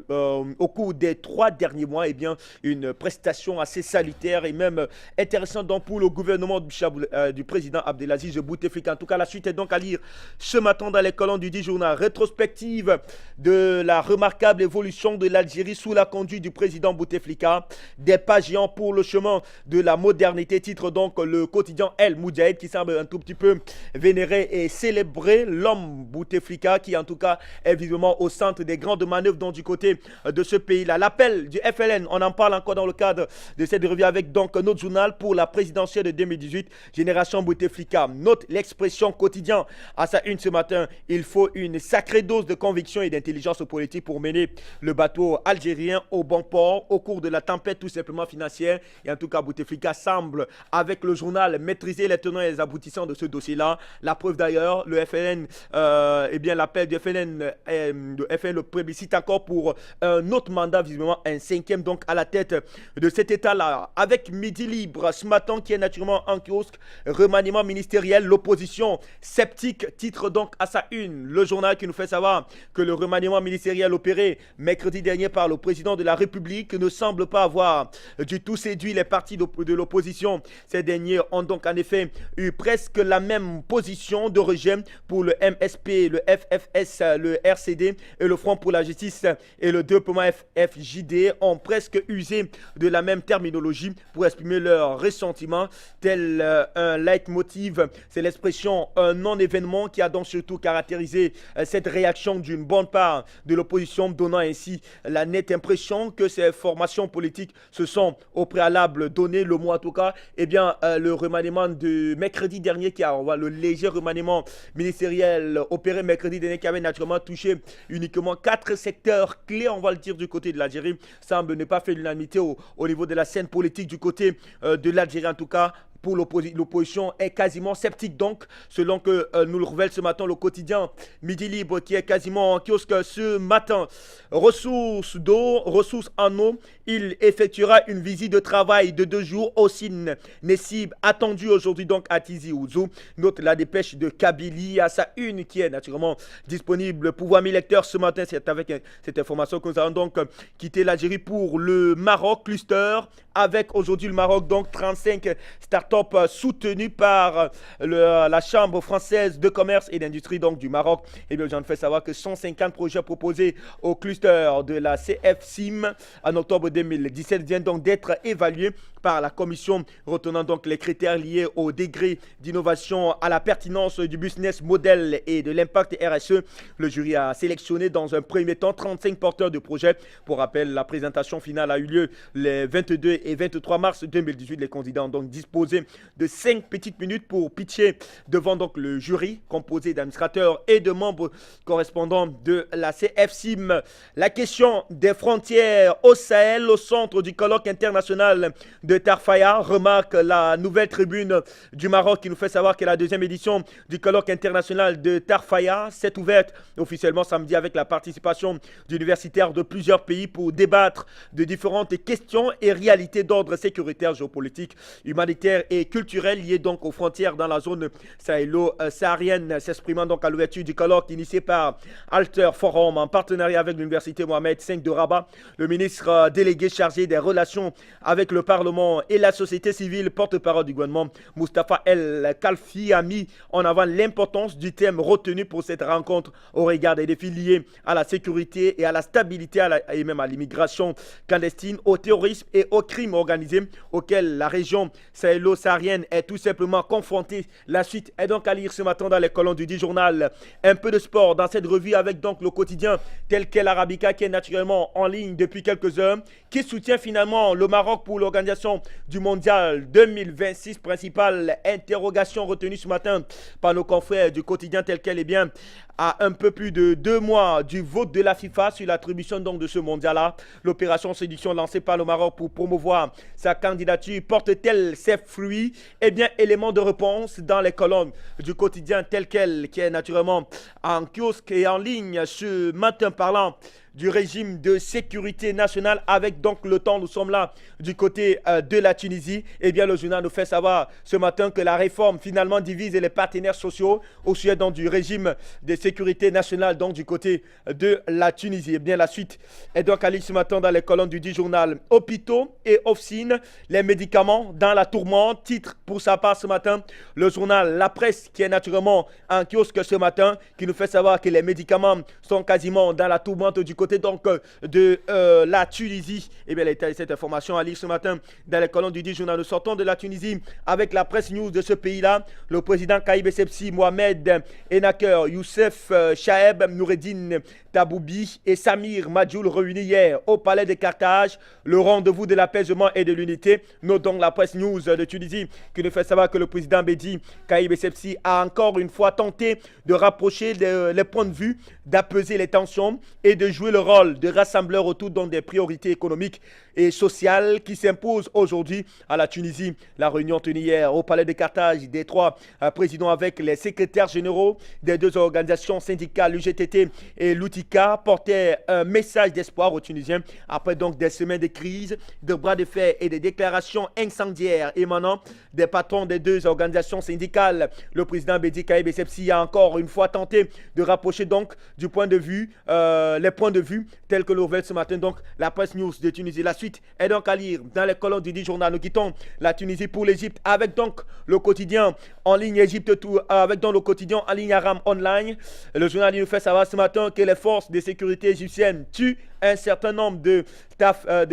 des 3 derniers mois. Eh bien, une prestation assez salutaire et même intéressant donc pour le gouvernement du président Abdelaziz Bouteflika. En tout cas, la suite est donc à lire ce matin dans les colonnes du 10 journal. Rétrospective de la remarquable évolution de l'Algérie sous la conduite du président Bouteflika. Des pas géants pour le chemin de la modernité, titre donc le quotidien El Moudjahid qui semble un tout petit peu vénérer et célébrer l'homme Bouteflika qui en tout cas est visiblement au centre des grandes manœuvres donc, du côté de ce pays-là. L'appel du FLN, on en parle encore dans le cadre de cette revue avec donc notre journal pour la présidentielle de 2018. Génération Bouteflika note l'expression quotidien à sa une ce matin. Il faut une sacrée dose de conviction et d'intelligence politique pour mener le bateau algérien au bon port au cours de la tempête tout simplement financière. Et en tout cas, Bouteflika semble, avec le journal, maîtriser les tenants et les aboutissants de ce dossier-là. La preuve d'ailleurs, le FLN, l'appel du FLN, le plébiscite encore pour un autre mandat, visiblement un 5e donc à la tête de cet État-là. Avec Midi Libre ce matin qui est naturellement en kiosque, remaniement ministériel, l'opposition sceptique, titre donc à sa une. Le journal qui nous fait savoir que le remaniement ministériel opéré mercredi dernier par le président de la République ne semble pas avoir du tout séduit les partis de l'opposition. Ces derniers ont donc en effet eu presque la même position de rejet pour le MSP, le FFS, le RCD et le Front pour la Justice et le développement FJD ont presque usé de la même terminologie pour exprimer leur ressentiment, tel un leitmotiv. C'est l'expression un non-événement qui a donc surtout caractérisé cette réaction d'une bonne part de l'opposition, donnant ainsi la nette impression que ces formations politiques se sont au préalable donné le mot en tout cas. Eh bien, le remaniement de mercredi dernier, le léger remaniement ministériel opéré mercredi dernier qui avait naturellement touché uniquement 4 secteurs clés, on va le dire, du côté de l'Algérie, semble ne pas faire l'unanimité au niveau de la scène politique du côté de l'Algérie en tout cas. pour l'opposition est quasiment sceptique donc, selon que nous le révèle ce matin le quotidien Midi Libre qui est quasiment en kiosque ce matin. Ressources d'eau, ressources en eau, il effectuera une visite de travail de 2 jours au Sine Nessib, attendu aujourd'hui donc à Tizi Ouzou. Note la dépêche de Kabylie à sa une qui est naturellement disponible pour voir mes lecteurs ce matin. C'est avec cette information que nous allons donc quitter l'Algérie pour le Maroc, cluster avec aujourd'hui le Maroc, donc 35 startups soutenues par la Chambre française de commerce et d'industrie donc du Maroc. Et bien, j'en fais savoir que 150 projets proposés au cluster de la CFCIM en octobre 2017 viennent donc d'être évalués par la commission retenant donc les critères liés au degré d'innovation, à la pertinence du business model et de l'impact RSE. Le jury a sélectionné dans un premier temps 35 porteurs de projets. Pour rappel, la présentation finale a eu lieu les 22 et 23 mars 2018. Les candidats ont donc disposé de 5 petites minutes pour pitcher devant donc le jury composé d'administrateurs et de membres correspondants de la CFCIM. La question des frontières au Sahel au centre du colloque international de Tarfaya, remarque la nouvelle tribune du Maroc qui nous fait savoir que la deuxième édition du colloque international de Tarfaya s'est ouverte officiellement samedi avec la participation d'universitaires de plusieurs pays pour débattre de différentes questions et réalités d'ordre sécuritaire, géopolitique, humanitaire et culturel liées donc aux frontières dans la zone sahélo-saharienne. S'exprimant donc à l'ouverture du colloque initié par Alter Forum en partenariat avec l'université Mohamed V de Rabat, le ministre délégué chargé des relations avec le Parlement et la société civile, porte-parole du gouvernement, Moustapha El Khalfi, a mis en avant l'importance du thème retenu pour cette rencontre au regard des défis liés à la sécurité et à la stabilité et même à l'immigration clandestine, au terrorisme et au crime organisé auquel la région sahélo-saharienne est tout simplement confrontée. La suite est donc à lire ce matin dans les colonnes du 10 journal. Un peu de sport dans cette revue avec donc le quotidien tel qu'est l'Arabica qui est naturellement en ligne depuis quelques heures, qui soutient finalement le Maroc pour l'organisation du mondial 2026. Principale interrogation retenue ce matin par nos confrères du quotidien tel quel est bien à un peu plus de 2 mois du vote de la FIFA sur l'attribution donc de ce mondial-là. L'opération séduction lancée par le Maroc pour promouvoir sa candidature porte-t-elle ses fruits? Eh bien, élément de réponse dans les colonnes du quotidien tel quel qui est naturellement en kiosque et en ligne ce matin parlant du régime de sécurité nationale avec donc le temps, nous sommes là du côté de la Tunisie. Eh bien, le journal nous fait savoir ce matin que la réforme finalement divise les partenaires sociaux au sujet donc du régime de sécurité nationale donc du côté de la Tunisie. Eh bien, la suite est donc à lire ce matin dans les colonnes du 10 journal. Hôpitaux et officines, les médicaments dans la tourmente. Titre pour sa part ce matin, le journal La Presse qui est naturellement en kiosque ce matin qui nous fait savoir que les médicaments sont quasiment dans la tourmente du côté donc de la Tunisie. Et bien, cette information à lire ce matin dans les colonnes du 10 journal. Nous sortons de la Tunisie avec la presse news de ce pays-là. Le président Kaïb Essebsi, Mohamed Enaker, Youssef Chaeb, Noureddin Taboubi et Samir Madjoul réunis hier au palais de Carthage. Le rendez-vous de l'apaisement et de l'unité. Notons la presse news de Tunisie qui nous fait savoir que le président Bédi Kaïb Essebsi a encore une fois tenté de rapprocher les points de vue, d'apaiser les tensions et de jouer le rôle de rassembleur autour des priorités économiques et sociales qui s'imposent aujourd'hui à la Tunisie. La réunion tenue hier au palais de Carthage des 3 présidents avec les secrétaires généraux des 2 organisations syndicales, l'UGTT et l'UTICA, portait un message d'espoir aux Tunisiens après donc des semaines de crise, de bras de fer et des déclarations incendiaires émanant des patrons des 2 organisations syndicales. Le président Bédi Kaïb Essebsi a encore une fois tenté de rapprocher donc du point de vue les points de vue tels que le révèle ce matin donc la presse news de Tunisie. La suite est donc à lire dans les colonnes du 10 journal. Nous quittons la Tunisie pour l'Égypte avec donc le quotidien en ligne Égypte tout avec donc le quotidien en ligne Aram Online. Le journal nous fait savoir ce matin que les forces de sécurité égyptiennes tuent un certain nombre de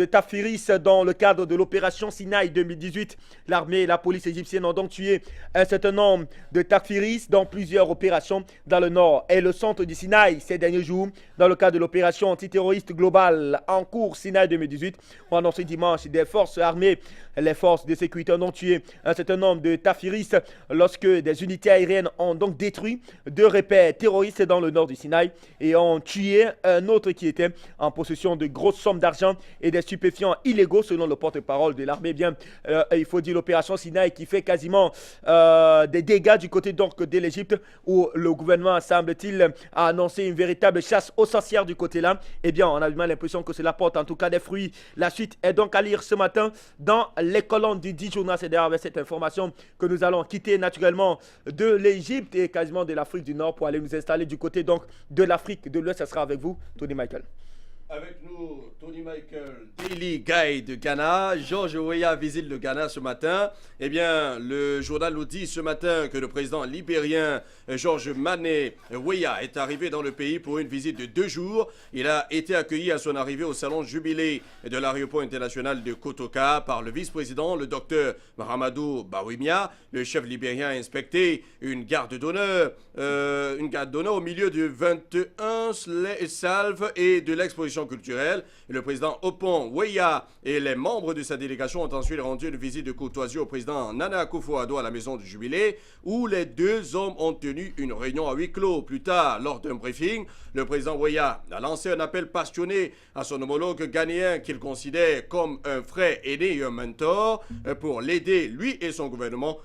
Tafiris dans le cadre de l'opération Sinaï 2018. L'armée et la police égyptienne ont donc tué un certain nombre de Tafiris dans plusieurs opérations dans le nord et le centre du Sinaï ces derniers jours dans le cadre de l'opération opération antiterroriste globale en cours Sinaï 2018 ont annoncé dimanche des forces armées. Les forces de sécurité ont tué un certain nombre de tafiristes lorsque des unités aériennes ont donc détruit 2 repères terroristes dans le nord du Sinaï et ont tué un autre qui était en possession de grosses sommes d'argent et des stupéfiants illégaux selon le porte-parole de l'armée. Bien, il faut dire l'opération Sinaï qui fait quasiment des dégâts du côté donc de l'Égypte où le gouvernement semble-t-il a annoncé une véritable chasse aux sorcières du côté là. Eh bien, on a bien l'impression que cela porte en tout cas des fruits. La suite est donc à lire ce matin dans les colonnes du 10 journal. C'est d'ailleurs avec cette information que nous allons quitter naturellement de l'Égypte et quasiment de l'Afrique du Nord pour aller nous installer du côté donc de l'Afrique de l'Ouest. Ça sera avec vous, Tony Michael. Avec nous, Tony Michael, Daily Guide de Ghana. George Weah visite le Ghana ce matin. Eh bien, le journal nous dit ce matin que le président libérien George Manneh Weah est arrivé dans le pays pour une visite de 2 jours. Il a été accueilli à son arrivée au salon jubilé de l'aéroport international de Kotoka par le vice-président, le docteur Mahamadou Bawumia. Le chef libérien a inspecté une garde d'honneur au milieu de 21 salves et de l'exposition culturelle. Et le président Opon Weah et les membres de sa délégation ont ensuite rendu une visite de courtoisie au président Nana Akufo-Addo à la maison du Jubilé, où les 2 hommes ont tenu une réunion à huis clos. Plus tard, lors d'un briefing, le président Weah a lancé un appel passionné à son homologue ghanéen qu'il considère comme un frère aîné et un mentor pour l'aider, lui et son gouvernement,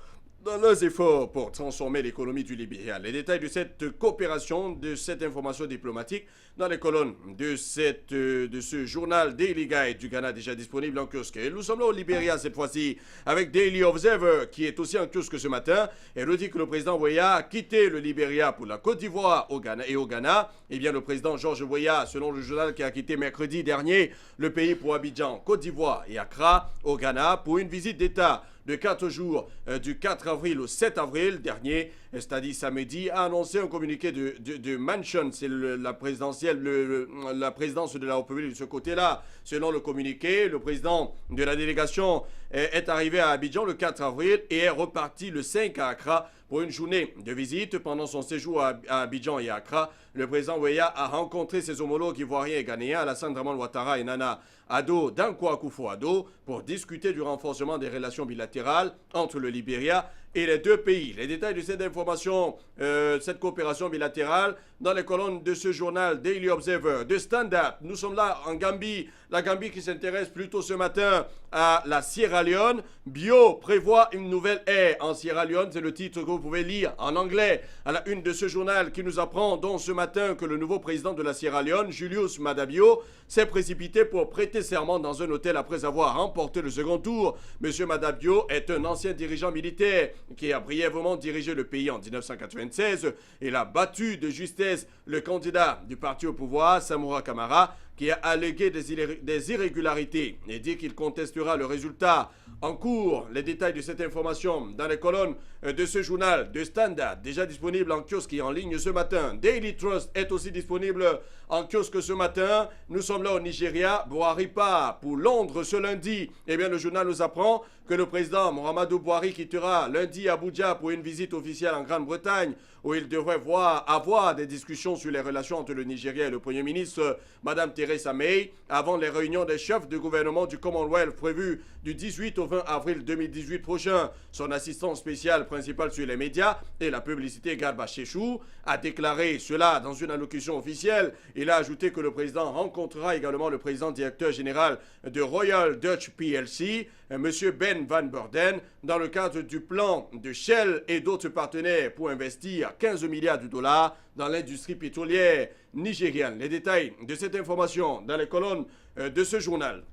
dans leurs efforts pour transformer l'économie du Libéria. Les détails de cette coopération, de cette information diplomatique, dans les colonnes de ce journal Daily Guide du Ghana déjà disponible en kiosque. Et nous sommes là au Libéria cette fois-ci avec Daily Observer qui est aussi en kiosque ce matin. Et nous dit que le président Weah a quitté le Libéria pour la Côte d'Ivoire au Ghana. Eh bien, le président George Weah, selon le journal qui a quitté mercredi dernier le pays pour Abidjan, Côte d'Ivoire et Accra au Ghana pour une visite d'État de 4 jours du 4 avril au 7 avril dernier, c'est-à-dire samedi, a annoncé un communiqué de Mansion, c'est la présidence de la République de ce côté-là. Selon le communiqué, le président de la délégation est arrivé à Abidjan le 4 avril et est reparti le 5 à Accra pour une journée de visite. Pendant son séjour à Abidjan et à Accra, le président Weah a rencontré ses homologues ivoiriens et ghanéens, Alassane Dramane Ouattara et Nana Dankwa Akufo-Addo, pour discuter du renforcement des relations bilatérales entre le Libéria et les 2 pays. Les détails de cette information, cette coopération bilatérale, dans les colonnes de ce journal Daily Observer, de Standard. Nous sommes là en Gambie, la Gambie qui s'intéresse plutôt ce matin à la Sierra Leone. Bio prévoit une nouvelle ère en Sierra Leone, c'est le titre que vous pouvez lire en anglais à la une de ce journal qui nous apprend donc ce matin que le nouveau président de la Sierra Leone, Julius Maada Bio, s'est précipité pour prêter serment dans un hôtel après avoir remporté le second tour. Monsieur Maada Bio est un ancien dirigeant militaire qui a brièvement dirigé le pays en 1996. Il a battu de justesse le candidat du parti au pouvoir, Samoura Kamara, qui a allégué des irrégularités et dit qu'il contestera le résultat en cours. Les détails de cette information dans les colonnes de ce journal de Standard, déjà disponible en kiosque et en ligne ce matin. Daily Trust est aussi disponible en kiosque ce matin. Nous sommes là au Nigeria. Buhari part pour Londres ce lundi. Eh bien, le journal nous apprend que le président Muhammadu Buhari quittera lundi Abuja pour une visite officielle en Grande-Bretagne, où il devrait avoir des discussions sur les relations entre le Nigeria et le Premier ministre, Mme Theresa May, avant les réunions des chefs de gouvernement du Commonwealth prévues du 18 au 20 avril 2018 prochain. Son assistant spécial principal sur les médias et la publicité, Garba Sheshu, a déclaré cela dans une allocution officielle. Il a ajouté que le président rencontrera également le président directeur général de Royal Dutch PLC, M. Ben Van Beurden, dans le cadre du plan de Shell et d'autres partenaires pour investir 15 milliards de dollars dans l'industrie pétrolière nigériane. Les détails de cette information dans les colonnes de ce journal.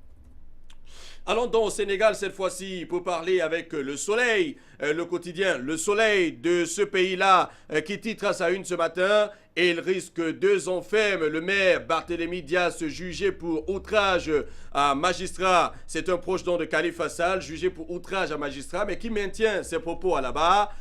Allons donc au Sénégal cette fois-ci pour parler avec Le Soleil, le quotidien Le Soleil de ce pays-là qui titre à sa une ce matin. Et il risque 2 ans ferme. Le maire Barthélémy Dias jugé pour outrage à magistrat. C'est un proche donc de Khalifa Sall, jugé pour outrage à magistrat, mais qui maintient ses propos à la barre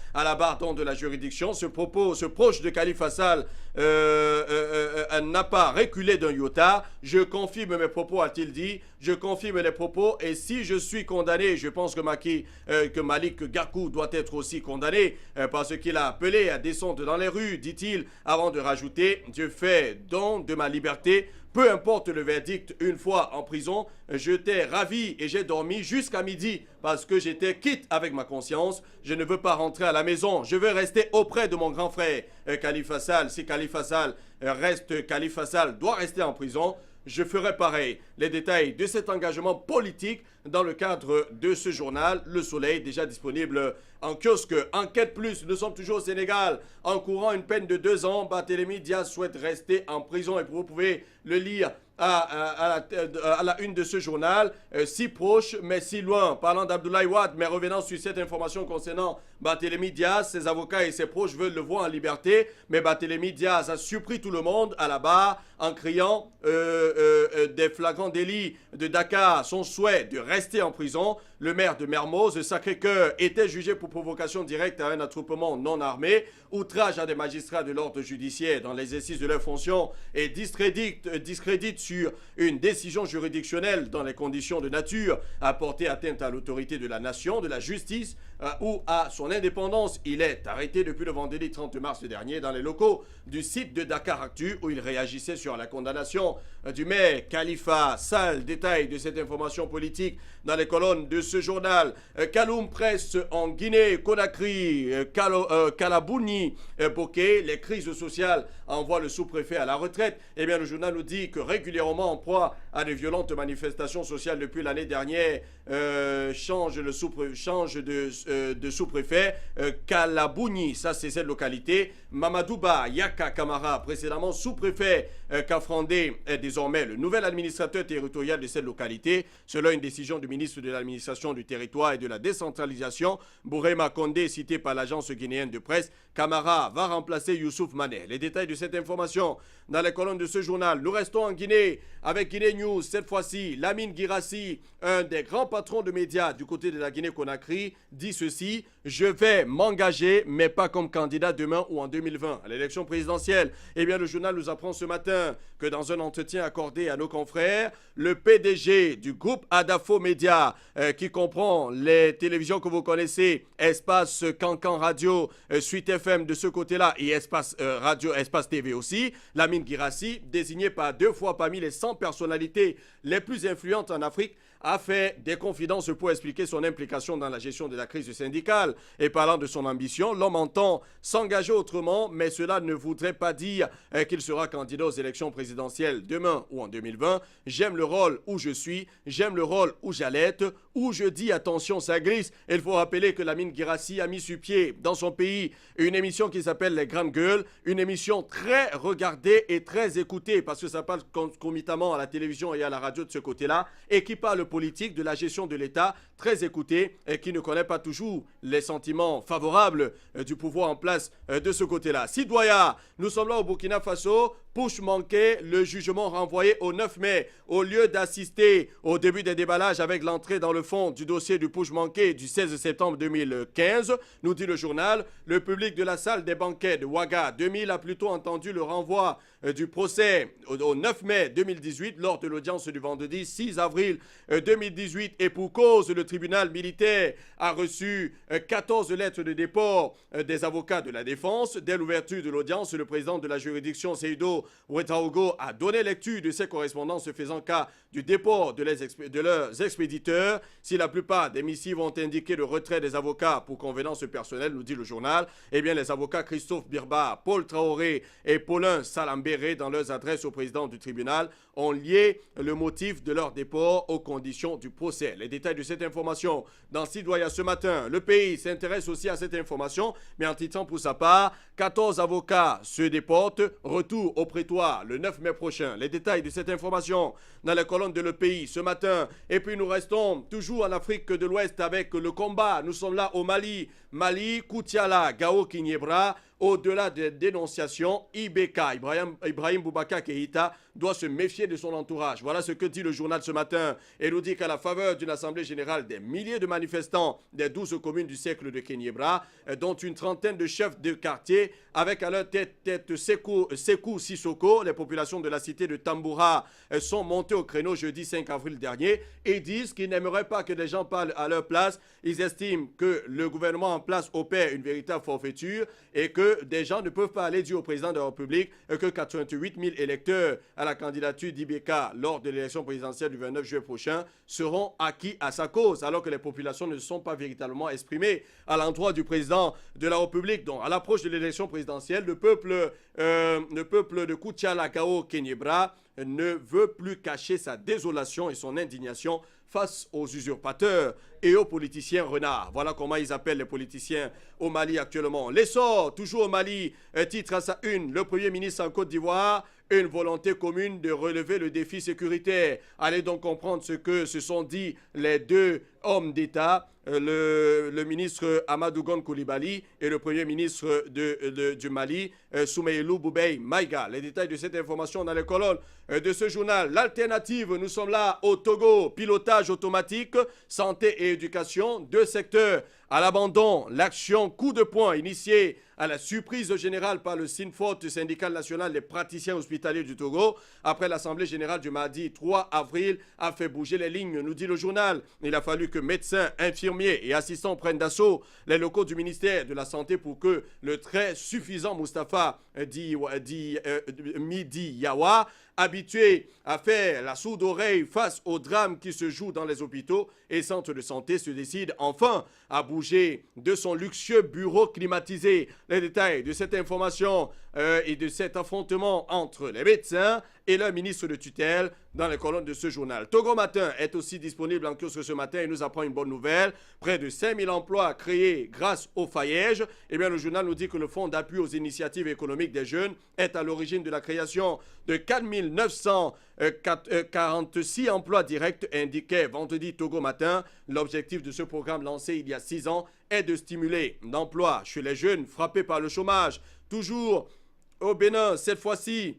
donc de la juridiction. Ce proche de Khalifa Sall n'a pas reculé d'un iota. Je confirme mes propos, a-t-il dit. Je confirme les propos. Et si je suis condamné, je pense que Malik Gakou doit être aussi condamné parce qu'il a appelé à descendre dans les rues, dit-il, avant de rajouter, Dieu fait don de ma liberté. Peu importe le verdict, une fois en prison, j'étais ravi et j'ai dormi jusqu'à midi parce que j'étais quitte avec ma conscience. Je ne veux pas rentrer à la maison. Je veux rester auprès de mon grand frère Khalifa Sall. Si Khalifa Sall reste, Khalifa Sall doit rester en prison. Je ferai pareil. Les détails de cet engagement politique dans le cadre de ce journal, Le Soleil, déjà disponible en kiosque. Enquête plus, nous sommes toujours au Sénégal. Encourant une peine de 2 ans, Barthélémy Diaz souhaite rester en prison et vous pouvez le lire à la une de ce journal, si proche mais si loin. Parlant d'Abdoulaye Wade, mais revenant sur cette information concernant Barthélémy Diaz, ses avocats et ses proches veulent le voir en liberté, mais Barthélémy Diaz a surpris tout le monde à la barre en criant des flagrants délits de Dakar, son souhait de rester en prison. Le maire de Mermoz, Sacré-Cœur, était jugé pour provocation directe à un attroupement non armé, outrage à des magistrats de l'ordre judiciaire dans l'exercice de leurs fonctions et discrédite sur une décision juridictionnelle dans les conditions de nature à porter atteinte à l'autorité de la nation, de la justice ou à son indépendance. Il est arrêté depuis le vendredi 30 mars dernier dans les locaux du site de Dakaractu où il réagissait sur la condamnation du maire Khalifa Sall. Détail de cette information politique dans les colonnes de ce journal. Kaloum Presse en Guinée, Conakry, Kalabouni, Bokeh, les crises sociales envoient le sous-préfet à la retraite. Eh bien, le journal nous dit que régulièrement en proie à de violentes manifestations sociales depuis l'année dernière, change de sous-préfet. Kalabouni, ça c'est cette localité. Mamadouba Yaka Kamara, précédemment sous-préfet Kafrandé, est désormais le nouvel administrateur territorial de cette localité. Selon une décision du ministre de l'administration du territoire et de la décentralisation, Bourema Condé, cité par l'agence guinéenne de presse, Kamara va remplacer Youssouf Mané. Les détails de cette information dans les colonnes de ce journal. Nous restons en Guinée avec Guinée News. Cette fois-ci, Lamine Guirassi, un des grands patrons de médias du côté de la Guinée-Conakry, dit ceci: je vais m'engager, mais pas comme candidat demain ou en 2020 à l'élection présidentielle. Eh bien, le journal nous apprend ce matin que dans un entretien accordé à nos confrères, le PDG du groupe Adafo Média, qui comprend les télévisions que vous connaissez, Espace Cancan Radio, Suite FM de ce côté-là et Espace Radio, Espace TV aussi, Lamine Guirassi, désigné par 2 fois parmi les 100 personnalités les plus influentes en Afrique, a fait des confidences pour expliquer son implication dans la gestion de la crise syndicale. Et parlant de son ambition, l'homme entend s'engager autrement, mais cela ne voudrait pas dire qu'il sera candidat aux élections présidentielles demain ou en 2020. J'aime le rôle où je suis, j'aime le rôle où j'allais être, où je dis attention, ça glisse. Il faut rappeler que Lamine Guirassi a mis sur pied dans son pays une émission qui s'appelle Les Grandes Gueules, une émission très regardée et très écoutée parce que ça parle concomitamment à la télévision et à la radio de ce côté-là et qui parle politique, de la gestion de l'État, très écouté et qui ne connaît pas toujours les sentiments favorables du pouvoir en place de ce côté-là. Sidoya, nous sommes là au Burkina Faso. Push manqué, le jugement renvoyé au 9 mai. Au lieu d'assister au début des déballages avec l'entrée dans le fond du dossier du push manqué du 16 septembre 2015, nous dit le journal, le public de la salle des banquets de Ouaga 2000 a plutôt entendu le renvoi du procès au 9 mai 2018 lors de l'audience du vendredi 6 avril 2018 et pour cause, le tribunal militaire a reçu 14 lettres de déport des avocats de la défense. Dès l'ouverture de l'audience, le président de la juridiction Seydou Ouedraogo a donné lecture de ces correspondances faisant cas du déport de leurs expéditeurs. Si la plupart des missives ont indiqué le retrait des avocats pour convenance personnelle, nous dit le journal, eh bien les avocats Christophe Birba, Paul Traoré et Paulin Salambéré, dans leurs adresses au président du tribunal, ont lié le motif de leur déport aux conditions du procès. Les détails de cette information dans Sidoya ce matin. Le pays s'intéresse aussi à cette information, mais en titrant pour sa part, 14 avocats se déportent, retour au prétoire le 9 mai prochain. Les détails de cette information dans les colonnes de Le Pays ce matin. Et puis nous restons toujours en Afrique de l'Ouest avec le combat. Nous sommes là au Mali. Mali, Koutiala, Gao Kinyebra. Au-delà des dénonciations, IBK, Ibrahim Boubacar Keïta, doit se méfier de son entourage. Voilà ce que dit le journal ce matin. Et nous dit qu'à la faveur d'une assemblée générale des milliers de manifestants des 12 communes du cercle de Kéniébra, dont une trentaine de chefs de quartier, avec à leur tête Sekou Sissoko, les populations de la cité de Tamboura sont montées au créneau jeudi 5 avril dernier et disent qu'ils n'aimeraient pas que des gens parlent à leur place. Ils estiment que le gouvernement en place opère une véritable forfaiture et que que des gens ne peuvent pas aller dire au président de la République que 88 000 électeurs à la candidature d'Ibeka lors de l'élection présidentielle du 29 juillet prochain seront acquis à sa cause, alors que les populations ne se sont pas véritablement exprimées à l'endroit du président de la République. Donc, à l'approche de l'élection présidentielle, le peuple de Kuchalakao Kenyebra ne veut plus cacher sa désolation et son indignation face aux usurpateurs et aux politiciens renards. Voilà comment ils appellent les politiciens au Mali actuellement. L'essor, toujours au Mali, titre à sa une, le Premier ministre en Côte d'Ivoire, une volonté commune de relever le défi sécuritaire. Allez donc comprendre ce que se sont dit les deux hommes d'État, le ministre Amadou Gon Coulibaly et le Premier ministre du Mali, Soumeylou Boubey Maïga. Les détails de cette information dans les colonnes de ce journal. L'alternative, nous sommes là au Togo, pilotage automatique, santé et éducation, deux secteurs à l'abandon. L'action coup de poing initiée à la surprise générale par le SINFOT, syndicat national des praticiens hospitaliers du Togo, après l'Assemblée générale du mardi 3 avril, a fait bouger les lignes, nous dit le journal. Il a fallu que médecins, infirmiers et assistants prennent d'assaut les locaux du ministère de la Santé pour que le très suffisant Moustapha Midi Yawa, habitué à faire la sourde oreille face aux drames qui se jouent dans les hôpitaux et centres de santé, se décide enfin à bouger de son luxueux bureau climatisé. Les détails de cette information et de cet affrontement entre les médecins et leur ministre de tutelle dans les colonnes de ce journal. Togo Matin est aussi disponible en kiosque ce matin et nous apprend une bonne nouvelle. Près de 5000 emplois créés grâce au Fayège. Eh bien, le journal nous dit que le Fonds d'appui aux initiatives économiques des jeunes est à l'origine de la création de 4 946 emplois directs, indiquait vendredi Togo Matin. L'objectif de ce programme lancé il y a 6 ans est de stimuler l'emploi chez les jeunes frappés par le chômage. Toujours au Bénin, cette fois-ci,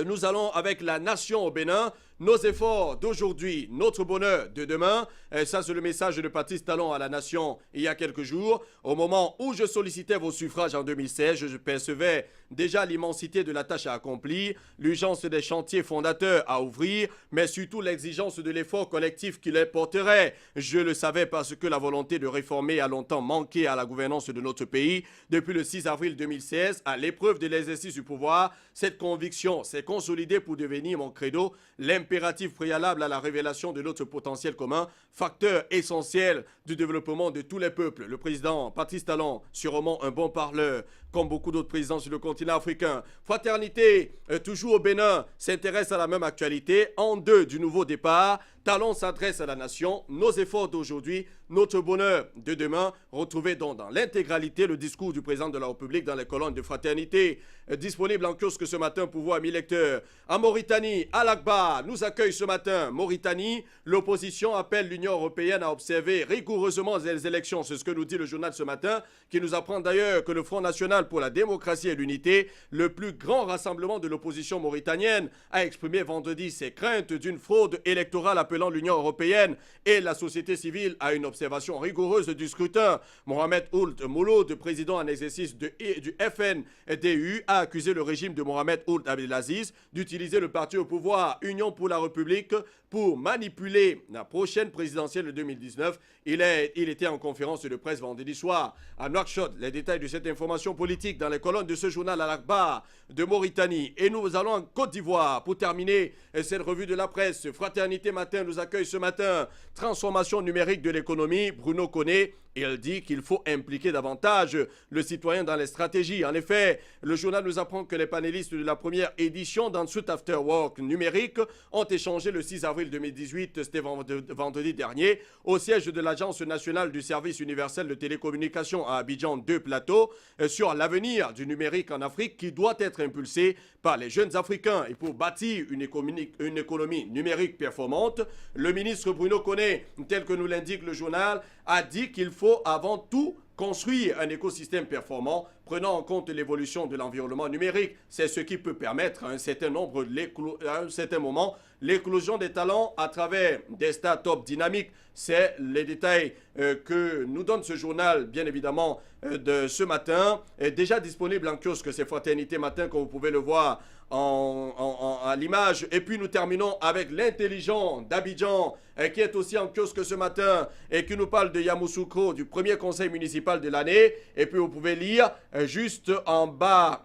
nous allons avec la nation au Bénin. Nos efforts d'aujourd'hui, notre bonheur de demain. Et ça, c'est le message de Patrice Talon à la nation il y a quelques jours. Au moment où je sollicitais vos suffrages en 2016, je percevais déjà l'immensité de la tâche à accomplir, l'urgence des chantiers fondateurs à ouvrir, mais surtout l'exigence de l'effort collectif qui les porterait. Je le savais parce que la volonté de réformer a longtemps manqué à la gouvernance de notre pays. Depuis le 6 avril 2016, à l'épreuve de l'exercice du pouvoir, cette conviction s'est consolidée pour devenir mon credo, l'impératif préalable à la révélation de notre potentiel commun, facteur essentiel du développement de tous les peuples. Le président Patrice Talon, sûrement un bon parleur, comme beaucoup d'autres présidents sur le continent africain. Fraternité, toujours au Bénin, s'intéresse à la même actualité. En deux du nouveau départ, Talon s'adresse à la nation. Nos efforts d'aujourd'hui, notre bonheur de demain. Retrouvez donc dans l'intégralité le discours du président de la République dans les colonnes de Fraternité. Disponible en kiosque ce matin pour vous, amis lecteurs. En Mauritanie, Al-Akbar nous accueille ce matin. Mauritanie, l'opposition appelle l'Union européenne à observer rigoureusement les élections. C'est ce que nous dit le journal ce matin, qui nous apprend d'ailleurs que le Front National pour la démocratie et l'unité, le plus grand rassemblement de l'opposition mauritanienne, a exprimé vendredi ses craintes d'une fraude électorale appelant l'Union européenne et la société civile à une observation rigoureuse du scrutin. Mohamed Ould Mouloud, président en exercice du FNDU, a accusé le régime de Mohamed Ould Abdelaziz d'utiliser le parti au pouvoir Union pour la République pour manipuler la prochaine présidentielle de 2019. Il était en conférence de presse vendredi soir à Nouakchott. Les détails de cette information politique dans les colonnes de ce journal Al-Akbar de Mauritanie. Et nous allons en Côte d'Ivoire pour terminer cette revue de la presse. Fraternité Matin nous accueille ce matin. Transformation numérique de l'économie. Bruno Koné, il dit qu'il faut impliquer davantage le citoyen dans les stratégies. En effet, le journal nous apprend que les panélistes de la première édition d'Ensuite After Work numérique ont échangé le 6 avril 2018, c'était vendredi dernier, au siège de l'Agence nationale du service universel de télécommunications à Abidjan 2 Plateau, sur l'avenir du numérique en Afrique qui doit être impulsé par les jeunes Africains. Et pour bâtir une économie numérique performante, le ministre Bruno Koné, tel que nous l'indique le journal, a dit qu'il faut avant tout construire un écosystème performant prenant en compte l'évolution de l'environnement numérique. C'est ce qui peut permettre à un certain moment l'éclosion des talents à travers des startups dynamiques. C'est les détails que nous donne ce journal, bien évidemment, de ce matin. Déjà disponible en kiosque, c'est Fraternité Matin, comme vous pouvez le voir à l'image. Et puis nous terminons avec l'intelligent d'Abidjan, qui est aussi en kiosque ce matin et qui nous parle de Yamoussoukro, du premier conseil municipal de l'année. Et puis vous pouvez lire juste en bas,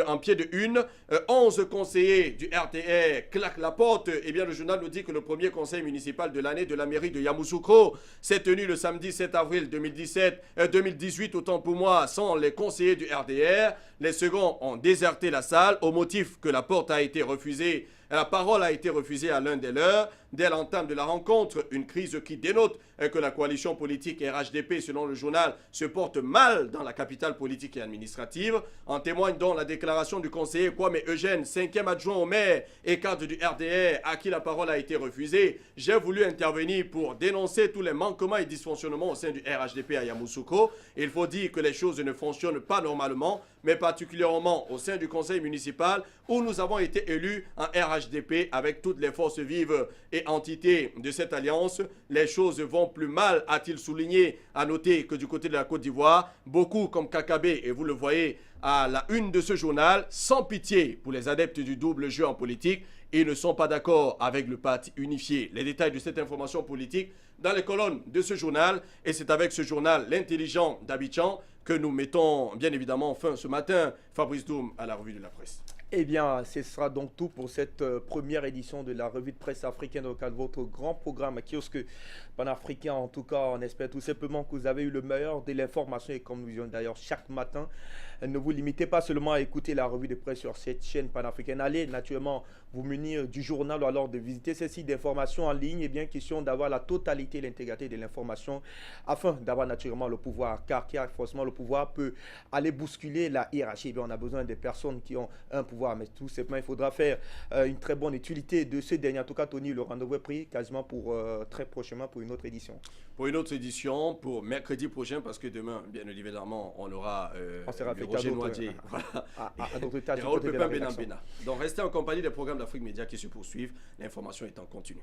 en pied de une, 11 conseillers du RDR claquent la porte. Eh bien, le journal nous dit que le premier conseil municipal de l'année de la mairie de Yamoussoukro s'est tenu le samedi 7 avril 2018, autant pour moi, sans les conseillers du RDR. Les seconds ont déserté la salle au motif que la porte a été refusée. La parole a été refusée à l'un des leurs. Dès l'entame de la rencontre, une crise qui dénote que la coalition politique RHDP, selon le journal, se porte mal dans la capitale politique et administrative. En témoigne donc la déclaration du conseiller Kwame Eugène, 5e adjoint au maire et cadre du RDR, à qui la parole a été refusée. J'ai voulu intervenir pour dénoncer tous les manquements et dysfonctionnements au sein du RHDP à Yamoussoukro. Il faut dire que les choses ne fonctionnent pas normalement, mais particulièrement au sein du conseil municipal où nous avons été élus en RHDP avec toutes les forces vives et entités de cette alliance. Les choses vont plus mal, a-t-il souligné. À noter que du côté de la Côte d'Ivoire, beaucoup comme Kakabé, et vous le voyez à la une de ce journal, sans pitié pour les adeptes du double jeu en politique, ils ne sont pas d'accord avec le parti unifié. Les détails de cette information politique dans les colonnes de ce journal, et c'est avec ce journal, l'intelligent d'Abidjan, que nous mettons bien évidemment fin ce matin. Fabrice Doum à la revue de la presse. Eh bien, ce sera donc tout pour cette première édition de la revue de presse africaine dans le cadre de votre grand programme Kiosque panafricain. En tout cas, on espère tout simplement que vous avez eu le meilleur de l'information et comme nous disons d'ailleurs chaque matin, ne vous limitez pas seulement à écouter la revue de presse sur cette chaîne panafricaine. Allez naturellement vous munir du journal ou alors de visiter ces sites d'information en ligne. Et bien, question d'avoir la totalité et l'intégralité de l'information afin d'avoir naturellement le pouvoir. Car forcément le pouvoir peut aller bousculer la hiérarchie. Eh bien, on a besoin des personnes qui ont un pouvoir. Mais tout simplement, il faudra faire une très bonne utilité de ce dernier. En tout cas, Tony, le rendez-vous est pris quasiment pour très prochainement pour une autre édition. Pour une autre édition, pour mercredi prochain, parce que demain, bien évidemment, on aura Roger Noadier. Et Raoul Pépin Benambena. Donc, restez en compagnie des programmes d'Afrique Média qui se poursuivent. L'information est en continu.